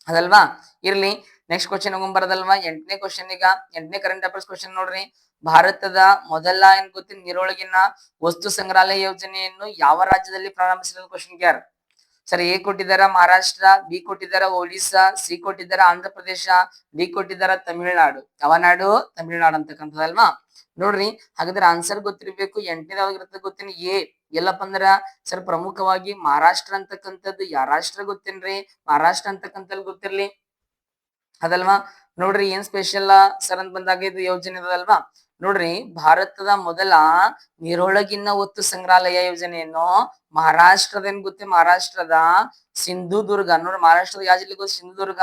ಅದಲ್ವಾ. ಇರ್ಲಿ, ನೆಕ್ಸ್ಟ್ ಕ್ವಶನ್ ಹೋಗ್ಬಾರದಲ್ವಾ. 8ನೇ ಕ್ವಶನ್. ಈಗ 8ನೇ ಕರೆಂಟ್ ಅಫೇರ್ಸ್ ಕ್ವಶನ್ ನೋಡ್ರಿ. ಭಾರತದ ಮೊದಲ ಏನ್ ಗೊತ್ತಿನ ನೀರೊಳಗಿನ ವಸ್ತು ಸಂಗ್ರಹಾಲಯ ಯೋಜನೆಯನ್ನು ಯಾವ ರಾಜ್ಯದಲ್ಲಿ ಪ್ರಾರಂಭಿಸಿದ? ಕ್ವಶನ್ ಯಾರು ಸರಿ. ಎ ಕೊಟ್ಟಿದಾರ ಮಹಾರಾಷ್ಟ್ರ, ಬಿ ಕೊಟ್ಟಿದಾರ ಒಡಿಸ್ಸಾ, ಸಿ ಕೊಟ್ಟಿದಾರ ಆಂಧ್ರ ಪ್ರದೇಶ, ಡಿ ಕೊಟ್ಟಿದಾರ ತಮಿಳುನಾಡು. ಯಾವ ನಾಡು? ತಮಿಳುನಾಡು ಅಂತಕ್ಕಂಥದ್ದಲ್ವಾ. ನೋಡ್ರಿ, ಹಾಗಾದ್ರೆ ಆನ್ಸರ್ ಗೊತ್ತಿರ್ಬೇಕು. 8ನೇದಾಗಿರುತ್ತೆ ಗೊತ್ತೇನಿ? ಎ ಎಲ್ಲಪ್ಪ ಅಂದ್ರ ಸರ್ ಪ್ರಮುಖವಾಗಿ ಮಹಾರಾಷ್ಟ್ರ ಅಂತಕ್ಕಂಥದ್ದು. ಯಾವ ರಾಷ್ಟ್ರ ಗೊತ್ತೇನ್ರಿ? ಮಹಾರಾಷ್ಟ್ರ ಅಂತಕ್ಕಂಥದ್ದು ಗೊತ್ತಿರ್ಲಿ ಅದಲ್ವಾ. ನೋಡ್ರಿ, ಏನ್ ಸ್ಪೆಷಲ್ ಸರ್ ಅಂತ ಬಂದಾಗ ಇದು ಯೋಜನೆ ಅದಲ್ವಾ. ನೋಡ್ರಿ, ಭಾರತದ ಮೊದಲ ನೀರೊಳಗಿನ ವಸ್ತು ಸಂಗ್ರಹಾಲಯ ಯೋಜನೆಯನ್ನು ಮಹಾರಾಷ್ಟ್ರದ ಏನ್ ಗೊತ್ತೇ? ಮಹಾರಾಷ್ಟ್ರದ ಸಿಂಧುದುರ್ಗ. ನೋಡ್ರಿ, ಮಹಾರಾಷ್ಟ್ರದ ಯಾವ ಜಿಲ್ಲೆ ಗೊತ್ತ? ಸಿಂಧುದುರ್ಗ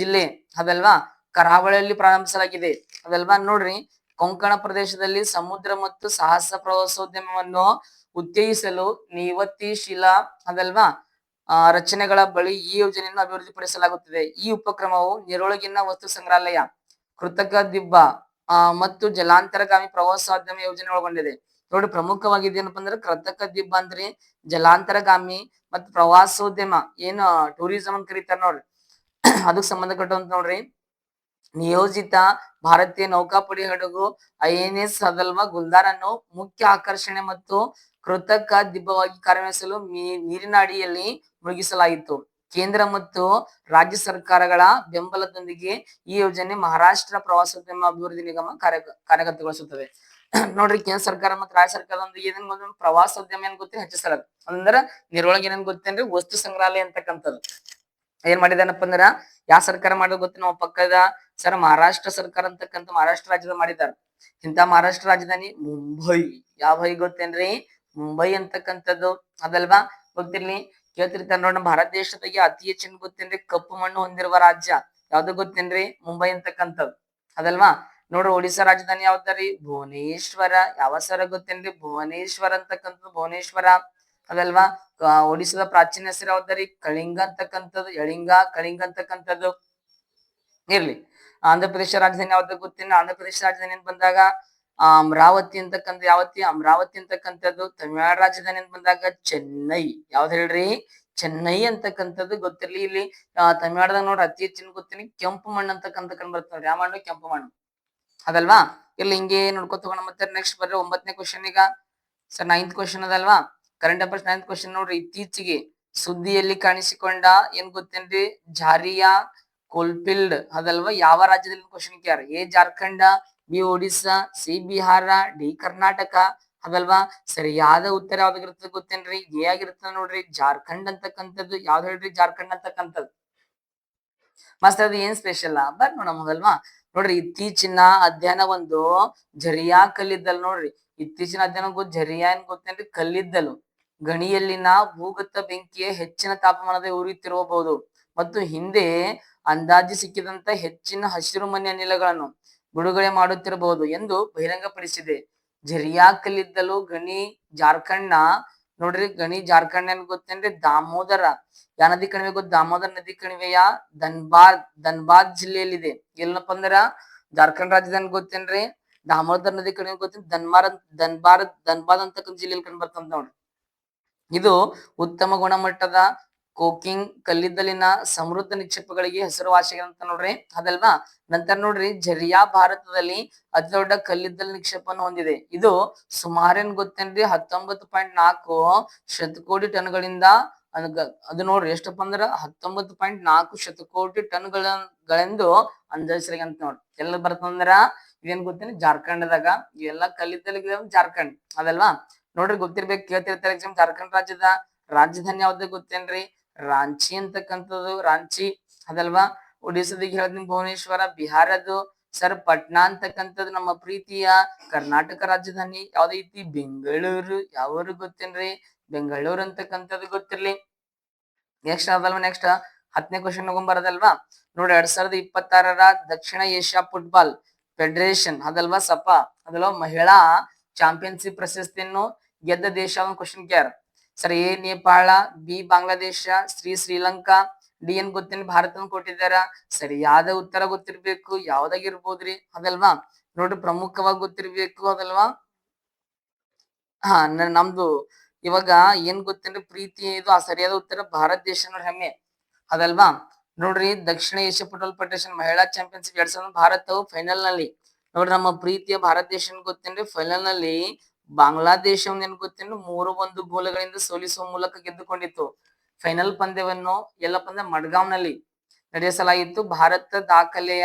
ಜಿಲ್ಲೆ ಅದಲ್ವಾ. ಕರಾವಳಿಯಲ್ಲಿ ಪ್ರಾರಂಭಿಸಲಾಗಿದೆ ಅದಲ್ವಾ. ನೋಡ್ರಿ, ಕೊಂಕಣ ಪ್ರದೇಶದಲ್ಲಿ ಸಮುದ್ರ ಮತ್ತು ಸಾಹಸ ಪ್ರವಾಸೋದ್ಯಮವನ್ನು ಉತ್ತೇಜಿಸಲು ನಿವತಿಶೀಲ ಅದಲ್ವಾ ರಚನೆಗಳ ಬಳಿ ಈ ಯೋಜನೆಯನ್ನು ಅಭಿವೃದ್ಧಿಪಡಿಸಲಾಗುತ್ತದೆ. ಈ ಉಪಕ್ರಮವು ನೀರೊಳಗಿನ ವಸ್ತು ಸಂಗ್ರಹಾಲಯ, ಕೃತಕ ದಿಬ್ಬ ಮತ್ತು ಜಲಾಂತರಗಾಮಿ ಪ್ರವಾಸೋದ್ಯಮ ಯೋಜನೆ ಒಳಗೊಂಡಿದೆ. ನೋಡಿ, ಪ್ರಮುಖವಾಗಿ ಏನಪ್ಪಾ ಅಂದ್ರೆ ಕೃತಕ ದಿಬ್ಬ ಅಂದ್ರೆ ಜಲಾಂತರಗಾಮಿ ಮತ್ತು ಪ್ರವಾಸೋದ್ಯಮ ಏನು ಟೂರಿಸಂ ಅಂತ ಕರೀತಾರ ನೋಡ್ರಿ, ಅದಕ್ಕೆ ಸಂಬಂಧಪಟ್ಟಂತ ನೋಡ್ರಿ ನಿಯೋಜಿತ ಭಾರತೀಯ ನೌಕಾಪಡೆ ಹಡಗು INS ಅದಲ್ವಾ ಗುಲ್ದಾರ್ ಅನ್ನು ಮುಖ್ಯ ಆಕರ್ಷಣೆ ಮತ್ತು ಕೃತಕ ದಿಬ್ಬವಾಗಿ ಕಾರ್ಯನಿರ್ವಹಿಸಲು ನೀರಿನ ಅಡಿಯಲ್ಲಿ ಮುಳುಗಿಸಲಾಯಿತು. ಕೇಂದ್ರ ಮತ್ತು ರಾಜ್ಯ ಸರ್ಕಾರಗಳ ಬೆಂಬಲದೊಂದಿಗೆ ಈ ಯೋಜನೆ ಮಹಾರಾಷ್ಟ್ರ ಪ್ರವಾಸೋದ್ಯಮ ಅಭಿವೃದ್ಧಿ ನಿಗಮ ಕಾರ್ಯಗತಗೊಳಿಸುತ್ತದೆ. ನೋಡ್ರಿ, ಕೇಂದ್ರ ಸರ್ಕಾರ ಮತ್ತು ರಾಜ್ಯ ಸರ್ಕಾರದೊಂದಿಗೆ ಏನೇನ್ ಪ್ರವಾಸೋದ್ಯಮ ಏನ್ ಗೊತ್ತೇನ್ ಹೆಚ್ಚಿಸಲ್ಲ ಅಂದ್ರೆ ನೀರೊಳಗೆ ಏನೇನ್ ಗೊತ್ತೇನ್ರಿ ವಸ್ತು ಸಂಗ್ರಹಾಲಯ ಅಂತಕ್ಕಂಥದ್ದು ಏನ್ ಮಾಡಿದಾನಪ್ಪ ಅಂದ್ರ ಯಾವ ಸರ್ಕಾರ ಮಾಡೋದು ಗೊತ್ತ ನಾವು ಪಕ್ಕದ ಸರ್ ಮಹಾರಾಷ್ಟ್ರ ಸರ್ಕಾರ ಅಂತಕ್ಕಂಥ ಮಹಾರಾಷ್ಟ್ರ ರಾಜ್ಯದ ಮಾಡಿದಾರ. ಇಂತ ಮಹಾರಾಷ್ಟ್ರ ರಾಜಧಾನಿ ಮುಂಬೈ. ಯಾವ ಬೈ ಗೊತ್ತೇನ್ರಿ? ಮುಂಬೈ ಅಂತಕ್ಕಂಥದ್ದು ಅದಲ್ವಾ ಗೊತ್ತಿರ್ಲಿ. ಕೇಳ್ತಿರ್ತಾರ ನೋಡ್, ನಮ್ಮ ಭಾರತ ದೇಶದಾಗೆ ಅತಿ ಹೆಚ್ಚಿನ ಗೊತ್ತೇನ್ರಿ ಕಪ್ಪು ಮಣ್ಣು ಹೊಂದಿರುವ ರಾಜ್ಯ ಯಾವ್ದು ಗೊತ್ತೇನ್ರಿ? ಮುಂಬೈ ಅಂತಕ್ಕಂಥದ್ದು ಅದಲ್ವಾ. ನೋಡ್ರಿ, ಒಡಿಶಾ ರಾಜಧಾನಿ ಯಾವ್ದಾರಿ? ಭುವನೇಶ್ವರ. ಯಾವ ಸರ ಗೊತ್ತೇನ್ರಿ? ಭುವನೇಶ್ವರ ಅಂತಕ್ಕಂಥದ್ದು ಭುವನೇಶ್ವರ ಅದಲ್ವಾ. ಒಡಿಶಾದ ಪ್ರಾಚೀನ ಹೆಸರು ಯಾವ್ದಾರಿ? ಕಳಿಂಗ ಅಂತಕ್ಕಂಥದ್ದು, ಕಳಿಂಗ ಅಂತಕ್ಕಂಥದ್ದು ಇರ್ಲಿ. ಆಂಧ್ರ ಪ್ರದೇಶ ರಾಜಧಾನಿ ಯಾವ್ದು ಗೊತ್ತೇನ? ಆಂಧ್ರ ಪ್ರದೇಶ ರಾಜಧಾನಿ ಅಂತ ಬಂದಾಗ ಅಮರಾವತಿ ಅಂತಕ್ಕಂಥ ಅಮರಾವತಿ ಅಂತಕ್ಕಂಥದ್ದು. ತಮಿಳುನಾಡು ರಾಜಧಾನಿ ಅಂತ ಬಂದಾಗ ಚೆನ್ನೈ. ಯಾವ್ದು ಹೇಳ್ರಿ? ಚೆನ್ನೈ ಅಂತಕ್ಕಂಥದ್ದು ಗೊತ್ತಿರ್ಲಿ. ಇಲ್ಲಿ ತಮಿಳುನಾಡದಾಗ ನೋಡ್ರಿ ಅತಿ ಹೆಚ್ಚಿನ ಗೊತ್ತೀನಿ ಕೆಂಪು ಮಣ್ಣು ಅಂತಕ್ಕಂಥ ಕಂಡು ಬರ್ತಾವ್ರಿ. ಯಾವ ಮಣ್ಣು? ಕೆಂಪು ಮಣ್ಣು ಅದಲ್ವಾ. ಇಲ್ಲಿ ಹಿಂಗೆ ನೋಡ್ಕೊತ ಹೋಗೋಣ. ಮತ್ತೆ ನೆಕ್ಸ್ಟ್ ಬರ್ರಿ 9ನೇ ಕ್ವಶನ್. ಈಗ ಸರ್ 9th ಕ್ವಶನ್ ಅದಲ್ವಾ, ಕರೆಂಟ್ ಅಫೇರ್ಸ್ 9th ಕ್ವಶನ್ ನೋಡ್ರಿ. ಇತ್ತೀಚೆಗೆ ಸುದ್ದಿಯಲ್ಲಿ ಕಾಣಿಸಿಕೊಂಡ ಏನ್ ಗೊತ್ತೇನ್ರಿ? ಜಾರಿಯಾ ಕೋಲ್ಫೀಲ್ಡ್ ಅದಲ್ವಾ ಯಾವ ರಾಜ್ಯದಲ್ಲಿ? ಕ್ವಶನ್ ಕೇರ್. A Jharkhand, B Odisha, C Bihar, D Karnataka ಅದಲ್ವಾ. ಸರಿಯಾದ ಉತ್ತರ ಯಾವ್ದಾಗಿರ್ತದೆ ಗೊತ್ತೇನ್ರಿ? ಎ ಆಗಿರ್ತದ ನೋಡ್ರಿ, ಜಾರ್ಖಂಡ್ ಅಂತಕ್ಕಂಥದ್ದು. ಯಾವ್ದು ಹೇಳ್ರಿ? ಜಾರ್ಖಂಡ್ ಅಂತಕ್ಕಂಥದ್ದು. ಮಸ್ತ್ ಅದು ಏನ್ ಸ್ಪೆಷಲ್ ಬರ್ ನೋಡಲ್ವಾ. ನೋಡ್ರಿ, ಇತ್ತೀಚಿನ ಅಧ್ಯಯನ ಒಂದು ಝರಿಯಾ ಕಲ್ಲಿದ್ದಲು. ನೋಡ್ರಿ, ಇತ್ತೀಚಿನ ಅಧ್ಯಯನ ಝರಿಯಾ ಏನ್ ಗೊತ್ತೇನ್ರಿ? ಕಲ್ಲಿದ್ದಲು ಗಣಿಯಲ್ಲಿನ ಭೂಗತ ಬೆಂಕಿಯ ಹೆಚ್ಚಿನ ತಾಪಮಾನದ ಉರಿಯುತ್ತಿರಬಹುದು ಮತ್ತು ಹಿಂದೆ ಅಂದಾಜು ಸಿಕ್ಕಿದಂತ ಹೆಚ್ಚಿನ ಹಸಿರು ಮನೆ ಅನಿಲಗಳನ್ನು ಬಿಡುಗಡೆ ಮಾಡುತ್ತಿರಬಹುದು ಎಂದು ಬಹಿರಂಗಪಡಿಸಿದೆ. ಝರಿಯಾ ಕಲ್ಲಿದ್ದಲು ಗಣಿ ಜಾರ್ಖಂಡ್ ನೋಡ್ರಿ, ಗಣಿ ಜಾರ್ಖಂಡ್ ಏನ್ ಗೊತ್ತೇನ್ರಿ? ದಾಮೋದರ ಯಾವ ನದಿ ಕಣಿವೆ ಗೊತ್ತ? ದಾಮೋದರ ನದಿ ಕಣಿವೆಯ ಧನ್ಬಾದ್ ಜಿಲ್ಲೆಯಲ್ಲಿದೆ. ಎಲ್ಲಪ್ಪ ಅಂದ್ರ ಜಾರ್ಖಂಡ್ ರಾಜ್ಯದಲ್ಲಿ ಗೊತ್ತೇನ್ರಿ? ದಾಮೋದರ ನದಿ ಕಣಿವೆ ಗೊತ್ತೇನ್? ಧನ್ಬಾದ್ ಅಂತಕ್ಕಂಥ ಜಿಲ್ಲೆಯಲ್ಲಿ ಕಂಡು ಬರ್ತಂತ ನೋಡ್ರಿ. ಇದು ಉತ್ತಮ ಗುಣಮಟ್ಟದ ಕೋಕಿಂಗ್ ಕಲ್ಲಿದ್ದಲಿನ ಸಮೃದ್ಧ ನಿಕ್ಷೇಪಗಳಿಗೆ ಹೆಸರುವಾಸಿಯಾಗಿರಂತ ನೋಡ್ರಿ ಅದಲ್ವಾ. ನಂತರ ನೋಡ್ರಿ, ಝರಿಯಾ ಭಾರತದಲ್ಲಿ ಅತಿ ದೊಡ್ಡ ಕಲ್ಲಿದ್ದಲು ನಿಕ್ಷೇಪವನ್ನು ಹೊಂದಿದೆ. ಇದು ಸುಮಾರೇನ್ ಗೊತ್ತೇನ್ರಿ? 19.4 ಶತಕೋಟಿ ಟನ್ಗಳಿಂದ ಅದು ನೋಡ್ರಿ ಎಷ್ಟಪ್ಪ ಅಂದ್ರ 19.4 ಶತಕೋಟಿ ಟನ್ಗಳೆಂದು ಅಂದಾಜಿಸಲಾಗಿದೆ ನೋಡ್ರಿ. ಎಲ್ಲ ಬರ್ತಂದ್ರ ಇದೇನ್ ಗೊತ್ತೇನೆ? ಜಾರ್ಖಂಡ್ದಾಗ. ಇವೆಲ್ಲ ಕಲ್ಲಿದ್ದಲಿಗೆ ಜಾರ್ಖಂಡ್ ಅದಲ್ವಾ. ನೋಡ್ರಿ, ಗೊತ್ತಿರ್ಬೇಕು, ಕೇಳ್ತಿರ್ತಾರೆ ಎಕ್ಸಾಮ್. ಜಾರ್ಖಂಡ್ ರಾಜ್ಯದ ರಾಜಧಾನಿ ಯಾವ್ದು ಗೊತ್ತೇನ್ರಿ? ರಾಂಚಿ ಅಂತಕ್ಕಂಥದ್ದು, ರಾಂಚಿ ಅದಲ್ವಾ. ಒಡಿಸ್ಸಾದಾಗ ಹೇಳ್ತೀನಿ ಭುವನೇಶ್ವರ. ಬಿಹಾರದು ಸರ್ ಪಟ್ನಾ ಅಂತಕ್ಕಂಥದ್ದು. ನಮ್ಮ ಪ್ರೀತಿಯ ಕರ್ನಾಟಕ ರಾಜಧಾನಿ ಯಾವ್ದೈತಿ? ಬೆಂಗಳೂರು. ಯಾವ್ರು ಗೊತ್ತೇನ್ರಿ? ಬೆಂಗಳೂರು ಅಂತಕ್ಕಂಥದ್ದು ಗೊತ್ತಿರ್ಲಿ. ನೆಕ್ಸ್ಟ್ ಅದಲ್ವಾ, ನೆಕ್ಸ್ಟ್ 10ನೇ ಕ್ವಶನ್ ಹೋಗ್ಬಾರದಲ್ವಾ. ನೋಡಿ, 2026 ದಕ್ಷಿಣ ಏಷ್ಯಾ ಫುಟ್ಬಾಲ್ ಫೆಡರೇಷನ್ ಅದಲ್ವಾ ಸಪಾ ಅದಲ್ವಾ ಮಹಿಳಾ ಚಾಂಪಿಯನ್ಶಿಪ್ ಪ್ರಶಸ್ತಿಯನ್ನು ಗೆದ್ದ ದೇಶ ಕ್ವಶನ್ ಕೇರ್. Sir A Nepal, B Bangladesh, Sri Lanka, D ಏನ್ ಗೊತ್ತೇನೆ ಭಾರತ ಕೊಟ್ಟಿದ್ದಾರ. ಸರಿಯಾದ ಉತ್ತರ ಗೊತ್ತಿರ್ಬೇಕು. ಯಾವ್ದಾಗಿರ್ಬೋದ್ರಿ ಅದಲ್ವಾ. ನೋಡ್ರಿ, ಪ್ರಮುಖವಾಗಿ ಗೊತ್ತಿರ್ಬೇಕು ಅದಲ್ವಾ. ನಮ್ದು ಇವಾಗ ಏನ್ ಗೊತ್ತೇನ್ರಿ? ಪ್ರೀತಿ ಇದು ಆ ಸರಿಯಾದ ಉತ್ತರ ಭಾರತ ದೇಶ ಹೆಮ್ಮೆ ಅದಲ್ವಾ. ನೋಡ್ರಿ, ದಕ್ಷಿಣ ಏಷ್ಯಾ ಫುಟ್ಬಾಲ್ ಫೆಡರೇಷನ್ ಮಹಿಳಾ ಚಾಂಪಿಯನ್ಶಿಪ್ 2000 ಭಾರತವು ಫೈನಲ್ ನಲ್ಲಿ ನೋಡ್ರಿ ನಮ್ಮ ಪ್ರೀತಿಯ ಭಾರತ ದೇಶ ಗೊತ್ತೇನ್ರಿ? ಫೈನಲ್ ನಲ್ಲಿ ಬಾಂಗ್ಲಾದೇಶ ಏನ್ ಗೊತ್ತೇನ್ರಿ? 3-1 ಗೋಲುಗಳಿಂದ ಸೋಲಿಸುವ ಮೂಲಕ ಗೆದ್ದುಕೊಂಡಿತ್ತು. ಫೈನಲ್ ಪಂದ್ಯವನ್ನು ಎಲ್ಲಪ್ಪ ಅಂದ್ರೆ ಮಡ್ಗಾಂವ್ ನಲ್ಲಿ ನಡೆಸಲಾಗಿತ್ತು. ಭಾರತ ದಾಖಲೆ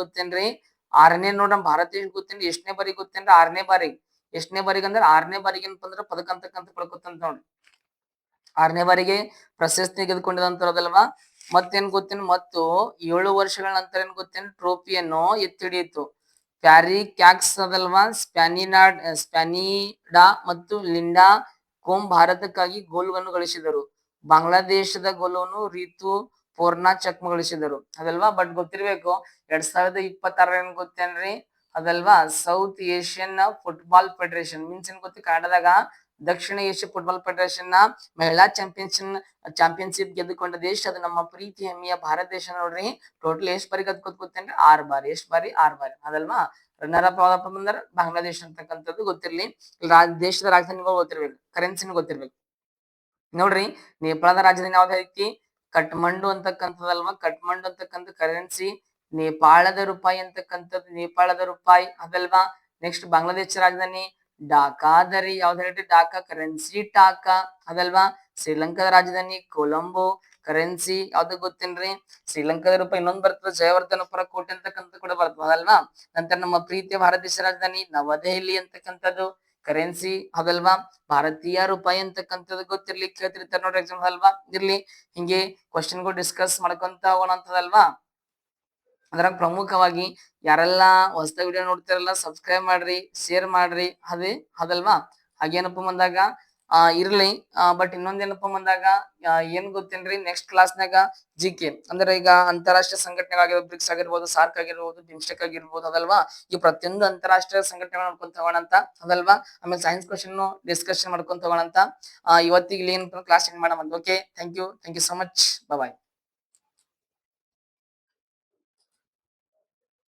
ಗೊತ್ತೇನ್ರಿ? 6ನೇ ನೋಡ್ರಿ ನಮ್ಮ ಭಾರತ ದೇಶ ಗೊತ್ತೇನ್ರಿ? ಎಷ್ಟನೇ ಬಾರಿ ಗೊತ್ತೇನ್ರಿ? 6ನೇ ಬಾರಿ. ಎಷ್ಟನೇ ಬಾರಿಗೆ ಅಂದ್ರೆ 6ನೇ ಬಾರಿಗೆ ಏನಪ್ಪ ಅಂದ್ರೆ ಪದಕ ಅಂತಕ್ಕಂಥ ಪಡ್ಕೊತಂತ ನೋಡ್ರಿ. 6ನೇ ಬಾರಿಗೆ ಪ್ರಶಸ್ತಿ ಗೆದ್ದುಕೊಂಡಿದಂತರದಲ್ವಾ. ಮತ್ತೇನ್ ಗೊತ್ತೇನು? ಮತ್ತು 7 ವರ್ಷಗಳ ನಂತರ ಏನ್ ಗೊತ್ತೇನು? ಟ್ರೋಫಿಯನ್ನು ಎತ್ತಿ ಹಿಡಿಯಿತು. ಪ್ಯಾರಿ ಕ್ಯಾಕ್ಸ್ ಅದಲ್ವಾ, ಸ್ಪ್ಯಾನಿಡಾ ಮತ್ತು ಲಿಂಡಾ ಕೋಮ್ ಭಾರತಕ್ಕಾಗಿ ಗೋಲುಗಳನ್ನು ಗಳಿಸಿದರು. ಬಾಂಗ್ಲಾದೇಶದ ಗೋಲನ್ನು ರೀತು ಪೋರ್ನಾ ಚಕ್ಮ ಗಳಿಸಿದರು ಅದಲ್ವಾ. ಬಟ್ ಗೊತ್ತಿರ್ಬೇಕು 2026 ಏನ್ ಗೊತ್ತೇನ್ರಿ? ಅದಲ್ವಾ south Asian football federation means ಏನ್ ಗೊತ್ತಿ ಕನ್ನಡದಾಗ ದಕ್ಷಿಣ ಏಷ್ಯಾ ಫುಟ್ಬಾಲ್ ಫೆಡರೇಷನ್ ನ ಮಹಿಳಾ ಚಾಂಪಿಯನ್ಶಿಪ್ ಗೆದ್ದುಕೊಂಡ ದೇಶ ಅದು ನಮ್ಮ ಪ್ರೀತಿ ಹೆಮ್ಮೆಯ ಭಾರತ ದೇಶ ನೋಡ್ರಿ. ಟೋಟಲ್ ಎಷ್ಟ್ ಬಾರಿ ಗೊತ್ತೇನ್ರಿ? 6 ಬಾರಿ. ಎಷ್ಟ್ ಬಾರಿ? 6 ಬಾರಿ ಅದಲ್ವಾ. ರನ್ನರ್ ಅಪ್ ಯಾವ್ದಪ್ಪ ಬಂದ್ರ ಬಾಂಗ್ಲಾದೇಶ ಅಂತಕ್ಕಂಥದ್ದು ಗೊತ್ತಿರ್ಲಿ. ದೇಶದ ರಾಜಧಾನಿಗಳು ಗೊತ್ತಿರ್ಬೇಕು, ಕರೆನ್ಸಿನೂ ಗೊತ್ತಿರ್ಬೇಕು. ನೋಡ್ರಿ ನೇಪಾಳದ ರಾಜಧಾನಿ ಯಾವ್ದು ಐತಿ? ಕಠ್ಮಂಡು ಅಂತಕ್ಕಂಥದ್ದಲ್ವಾ. ಕಠ್ಮಂಡು ಅಂತಕ್ಕಂಥ ಕರೆನ್ಸಿ ನೇಪಾಳದ ರೂಪಾಯಿ ಅಂತಕ್ಕಂಥದ್ದು, ನೇಪಾಳದ ರೂಪಾಯಿ ಅದಲ್ವಾ. ನೆಕ್ಸ್ಟ್ ಬಾಂಗ್ಲಾದೇಶ ರಾಜಧಾನಿ ಢಾಕಾ ಅದರಿ. ಯಾವ್ದು ಹೇಳ್ರಿ? ಢಾಕಾ ಕರೆನ್ಸಿ ಢಾಕಾ ಅದಲ್ವಾ. ಶ್ರೀಲಂಕಾದ ರಾಜಧಾನಿ ಕೊಲಂಬೋ ಕರೆನ್ಸಿ ಯಾವ್ದು ಗೊತ್ತೇನ್ರಿ? ಶ್ರೀಲಂಕಾದ ರೂಪಾಯಿ. ಇನ್ನೊಂದು ಬರ್ತದೆ ಜಯವರ್ಧನಪುರ ಕೋಟೆ ಅಂತಕ್ಕಂಥ ಕೂಡ ಬರ್ತದೆ ಅದಲ್ವಾ. ನಂತರ ನಮ್ಮ ಪ್ರೀತಿಯ ಭಾರತ ದೇಶ ರಾಜಧಾನಿ ನವದೆಹಲಿ ಅಂತಕ್ಕಂಥದ್ದು ಕರೆನ್ಸಿ ಅದಲ್ವಾ. ಭಾರತೀಯ ರೂಪಾಯಿ ಅಂತಕ್ಕಂಥದ್ದು ಗೊತ್ತಿರ್ಲಿ, ಕೇಳ್ತಿರ್ತಾರೆ ನೋಡ್ರಿ ಎಕ್ಸಾಮ್ ಅಲ್ವಾ. ಇರ್ಲಿ, ಹಿಂಗೆ ಕ್ವಶನ್ಗಳು ಡಿಸ್ಕಸ್ ಮಾಡ್ಕೊಂತ ಹೋಗೋಣ ಅಂತದಲ್ವಾ. ಅದ್ರಾಗ ಪ್ರಮುಖವಾಗಿ ಯಾರೆಲ್ಲಾ ಹೊಸ ವಿಡಿಯೋ ನೋಡ್ತಿರಲ್ಲ ಸಬ್ಸ್ಕ್ರೈಬ್ ಮಾಡ್ರಿ, ಶೇರ್ ಮಾಡ್ರಿ ಅದೇ ಅದಲ್ವಾ. ಹಾಗೇನಪ್ಪ ಬಂದಾಗ ಇರ್ಲಿ. ಬಟ್ ಇನ್ನೊಂದೇನಪ್ಪ ಬಂದಾಗ ಏನ್ ಗೊತ್ತೇನ್ರಿ? ನೆಕ್ಸ್ಟ್ ಕ್ಲಾಸ್ನಾಗ ಜಿಕೆ ಅಂದ್ರೆ ಈಗ ಅಂತಾರಾಷ್ಟ್ರೀಯ ಸಂಘಟನೆಗಳಾಗಿರ್ಬೋದು, ಬ್ರಿಕ್ಸ್ ಆಗಿರ್ಬೋದು, ಸಾರ್ಕ್ ಆಗಿರ್ಬೋದು, ಬಿಮ್ಸ್ಟೆಕ್ ಆಗಿರ್ಬೋದು ಅದಲ್ವಾ. ಈ ಪ್ರತಿಯೊಂದು ಅಂತಾರಾಷ್ಟ್ರೀಯ ಸಂಘಟನೆ ನೋಡ್ಕೊಂತ ಹೋಗೋಣ ಅಂತ ಅದಲ್ವಾ. ಆಮೇಲೆ ಸೈನ್ಸ್ ಕ್ವಶನ್ ಡಿಸ್ಕಷನ್ ಮಾಡ್ಕೊಂತ ಹೋಗೋಣ ಅಂತ. ಇವತ್ತಿಗೆ ಇಲ್ಲಿ ಏನ್ ಕ್ಲಾಸ್ ಎಂಡ್ ಮಾಡೋಣ. Okay, thank you so much, bye.